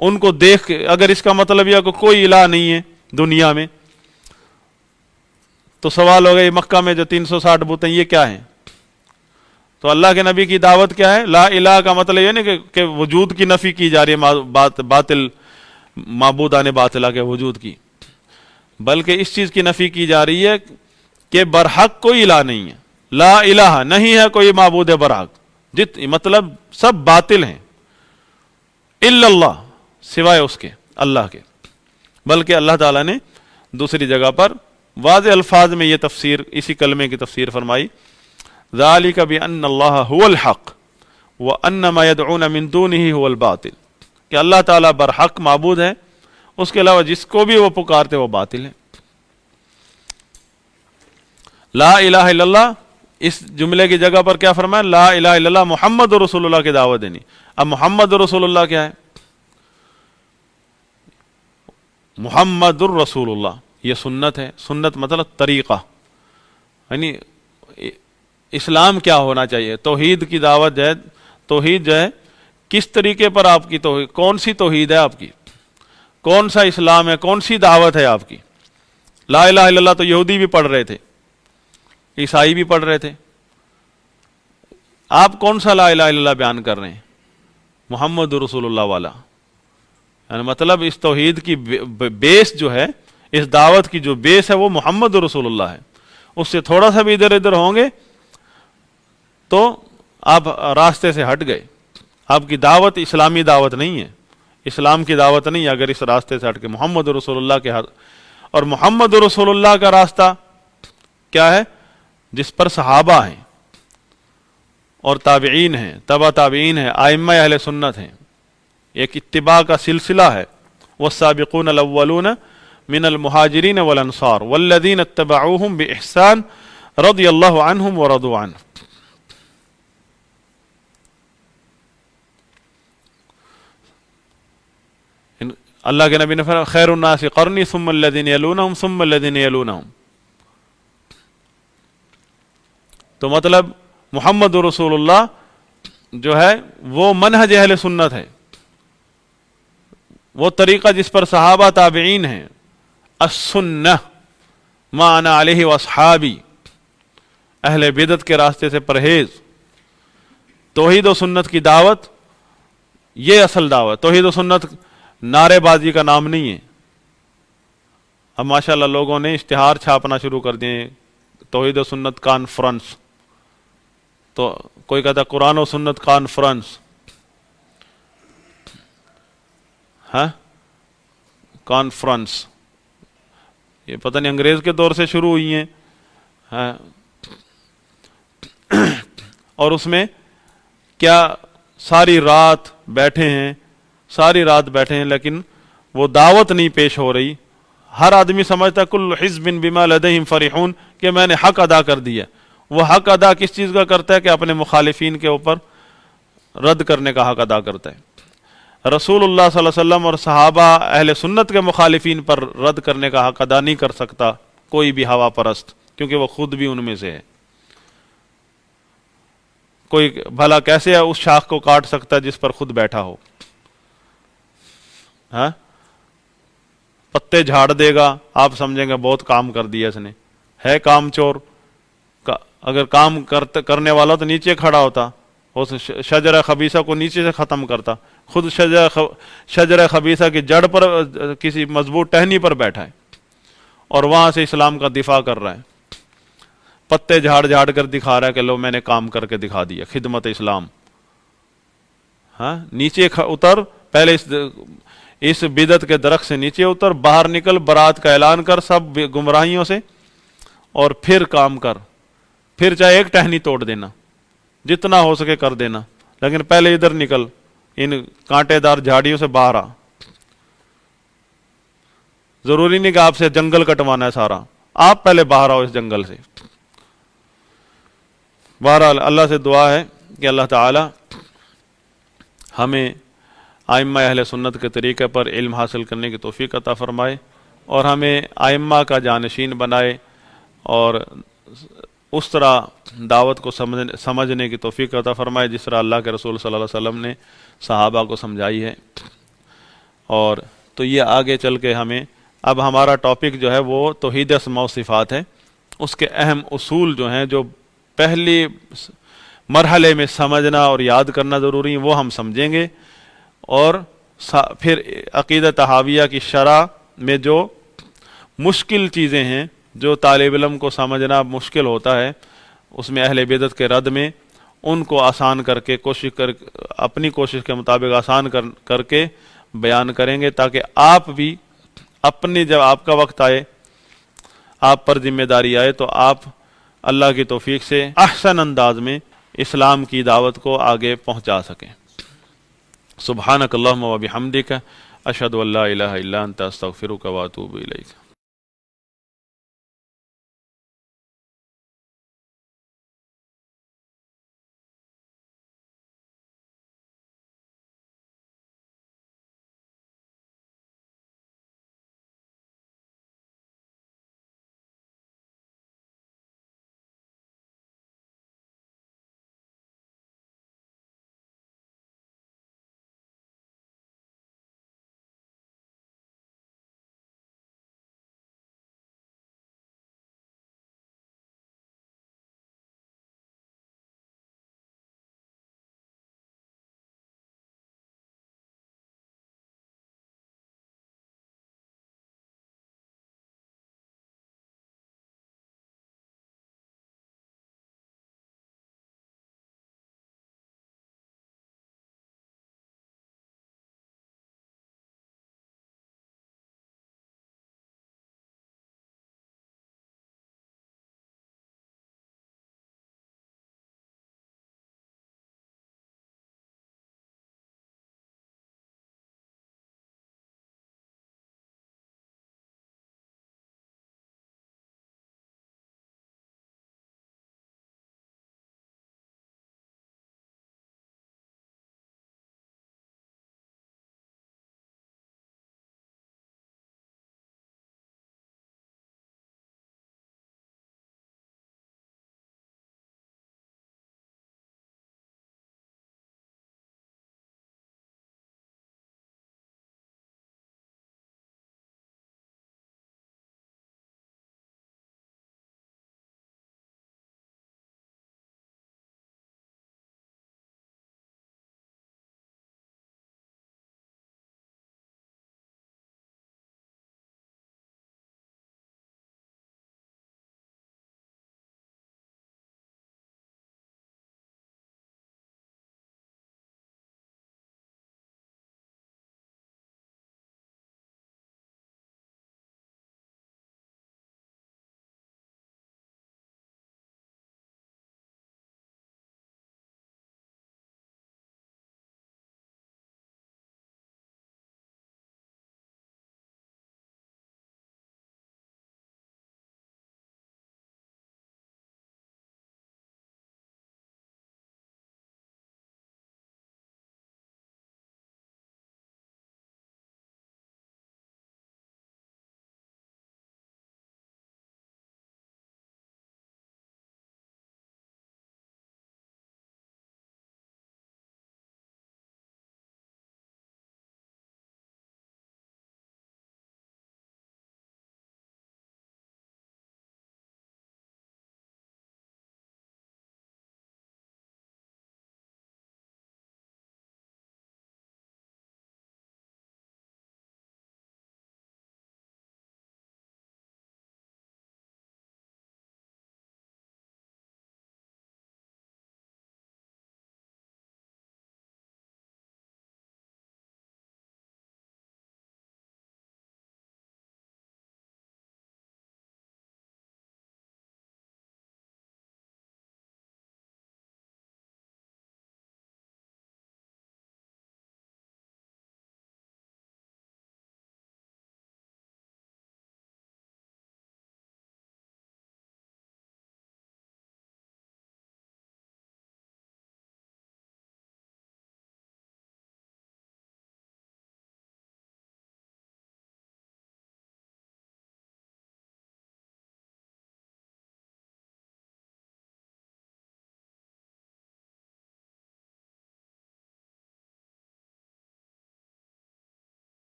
ان کو دیکھ کے اگر اس کا مطلب یہ کہ کوئی الہ نہیں ہے دنیا میں، تو سوال ہو گیا مکہ میں جو 360 بت ہیں یہ کیا ہیں؟ تو اللہ کے نبی کی دعوت کیا ہے؟ لا الہ کا مطلب یہ نہیں کہ وجود کی نفی کی جا رہی ہے باطل معبودان باطلہ کے وجود کی، بلکہ اس چیز کی نفی کی جا رہی ہے کہ برحق کوئی الہ نہیں ہے۔ لا الہ، نہیں ہے کوئی معبود برحق، مطلب سب باطل ہیں، الا اللہ، سوائے اس کے، اللہ کے۔ بلکہ اللہ تعالیٰ نے دوسری جگہ پر واضح الفاظ میں یہ تفسیر، اسی کلمے کی تفسیر فرمائی، ذالک بأن اللہ هو الحق وأن ما يدعون من دونه هو الباطل، کہ اللہ تعالیٰ برحق معبود ہے، اس کے علاوہ جس کو بھی وہ پکارتے وہ باطل ہے۔ لا الہ الا اللہ، اس جملے کی جگہ پر کیا فرمایا؟ لا الہ الا اللہ محمد رسول اللہ کی دعوت دینی۔ اب محمد رسول اللہ کیا ہے؟ محمد الرسول اللہ یہ سنت ہے۔ سنت مطلب طریقہ، یعنی اسلام کیا ہونا چاہیے، توحید کی دعوت ہے۔ توحید جو ہے کس طریقے پر آپ کی توحید، کون سی توحید ہے آپ کی، کون سا اسلام ہے، کون سی دعوت ہے آپ کی۔ لا الہ الا اللہ تو یہودی بھی پڑھ رہے تھے، عیسائی بھی پڑھ رہے تھے، آپ کون سا لا الہ الا اللہ بیان کر رہے ہیں؟ محمد رسول اللہ والا، یعنی مطلب اس توحید کی بیس جو ہے، اس دعوت کی جو بیس ہے وہ محمد رسول اللہ ہے۔ اس سے تھوڑا سا بھی ادھر ادھر ہوں گے تو آپ راستے سے ہٹ گئے، آپ کی دعوت اسلامی دعوت نہیں ہے، اسلام کی دعوت نہیں ہے اگر اس راستے سے ہٹ کے محمد رسول اللہ کے ہاتھ۔ اور محمد رسول اللہ کا راستہ کیا ہے؟ جس پر صحابہ ہیں اور تابعین ہیں، تبع تابعین ہیں، ائمہ اہل سنت ہیں، ایک اتباع کا سلسلہ ہے۔ والسابقون الاولون من المہاجرین والانصار والذین اتبعوہم باحسان رضی اللہ عنہم ورضوا عنہ۔ اللہ کے نبی نے فرمایا خیر الناس قرنی ثم الذین یلونہم ثم الذین یلونہم۔ تو مطلب محمد رسول اللہ جو ہے وہ منہج اہل سنت ہے، وہ طریقہ جس پر صحابہ تابعین ہیں۔ السنہ ما انا علیہ واصحابی، اہل بدعت کے راستے سے پرہیز۔ توحید و سنت کی دعوت یہ اصل دعوت۔ توحید و سنت نعرے بازی کا نام نہیں ہے۔ اب ماشاءاللہ لوگوں نے اشتہار چھاپنا شروع کر دیے، توحید و سنت کانفرنس، تو کوئی کہتا قرآن و سنت کانفرنس، ہاں کانفرنس، یہ پتہ نہیں انگریز کے دور سے شروع ہوئی ہیں، ہاں۔ اور اس میں کیا ساری رات بیٹھے ہیں، ساری رات بیٹھے ہیں، لیکن وہ دعوت نہیں پیش ہو رہی۔ ہر آدمی سمجھتا ہے کل حزب بما لدیہم فرحون کہ میں نے حق ادا کر دیا۔ وہ حق ادا کس چیز کا کرتا ہے؟ کہ اپنے مخالفین کے اوپر رد کرنے کا حق ادا کرتا ہے۔ رسول اللہ صلی اللہ علیہ وسلم اور صحابہ اہل سنت کے مخالفین پر رد کرنے کا حق ادا نہیں کر سکتا کوئی بھی ہوا پرست، کیونکہ وہ خود بھی ان میں سے ہے۔ کوئی بھلا کیسے ہے اس شاخ کو کاٹ سکتا ہے جس پر خود بیٹھا ہو؟ ہاں، پتے جھاڑ دے گا، آپ سمجھیں گے بہت کام کر دیا اس نے، ہے کام چور۔ اگر کام کرنے والا تو نیچے کھڑا ہوتا، اس شجرہ خبیثہ کو نیچے سے ختم کرتا، خود شجرہ خبیثہ کی جڑ پر کسی مضبوط ٹہنی پر بیٹھا ہے اور وہاں سے اسلام کا دفاع کر رہا ہے۔ پتے جھاڑ جھاڑ کر دکھا رہا ہے کہ لو میں نے کام کر کے دکھا دیا، خدمت اسلام. ہاں نیچے اتر، پہلے اس بدعت کے درخت سے نیچے اتر، باہر نکل، برات کا اعلان کر سب گمراہیوں سے، اور پھر کام کر. پھر چاہے ایک ٹہنی توڑ دینا، جتنا ہو سکے کر دینا، لیکن پہلے ادھر نکل، ان کانٹے دار جھاڑیوں سے باہر آ. ضروری نہیں کہ آپ سے جنگل کٹوانا ہے سارا، آپ پہلے باہر آؤ اس جنگل سے. بہرحال اللہ سے دعا ہے کہ اللہ تعالی ہمیں ائمہ اہل سنت کے طریقے پر علم حاصل کرنے کی توفیق عطا فرمائے، اور ہمیں ائمہ کا جانشین بنائے، اور اس طرح دعوت کو سمجھنے کی توفیق عطا فرمائے جس طرح اللہ کے رسول صلی اللہ علیہ وسلم نے صحابہ کو سمجھائی ہے. اور تو یہ آگے چل کے ہمیں، اب ہمارا ٹاپک جو ہے وہ توحید اسماء و صفات ہے، اس کے اہم اصول جو ہیں جو پہلی مرحلے میں سمجھنا اور یاد کرنا ضروری ہے وہ ہم سمجھیں گے، اور پھر عقیدہ طحاویہ کی شرح میں جو مشکل چیزیں ہیں جو طالب علم کو سمجھنا مشکل ہوتا ہے، اس میں اہل بدعت کے رد میں ان کو آسان کر کے اپنی کوشش کے مطابق آسان کر کے بیان کریں گے، تاکہ آپ بھی اپنی، جب آپ کا وقت آئے، آپ پر ذمہ داری آئے، تو آپ اللہ کی توفیق سے احسن انداز میں اسلام کی دعوت کو آگے پہنچا سکیں. سبحانک اللہم و بحمدک، اشہد ان لا الہ الا انت، استغفرک و اتوب الیک.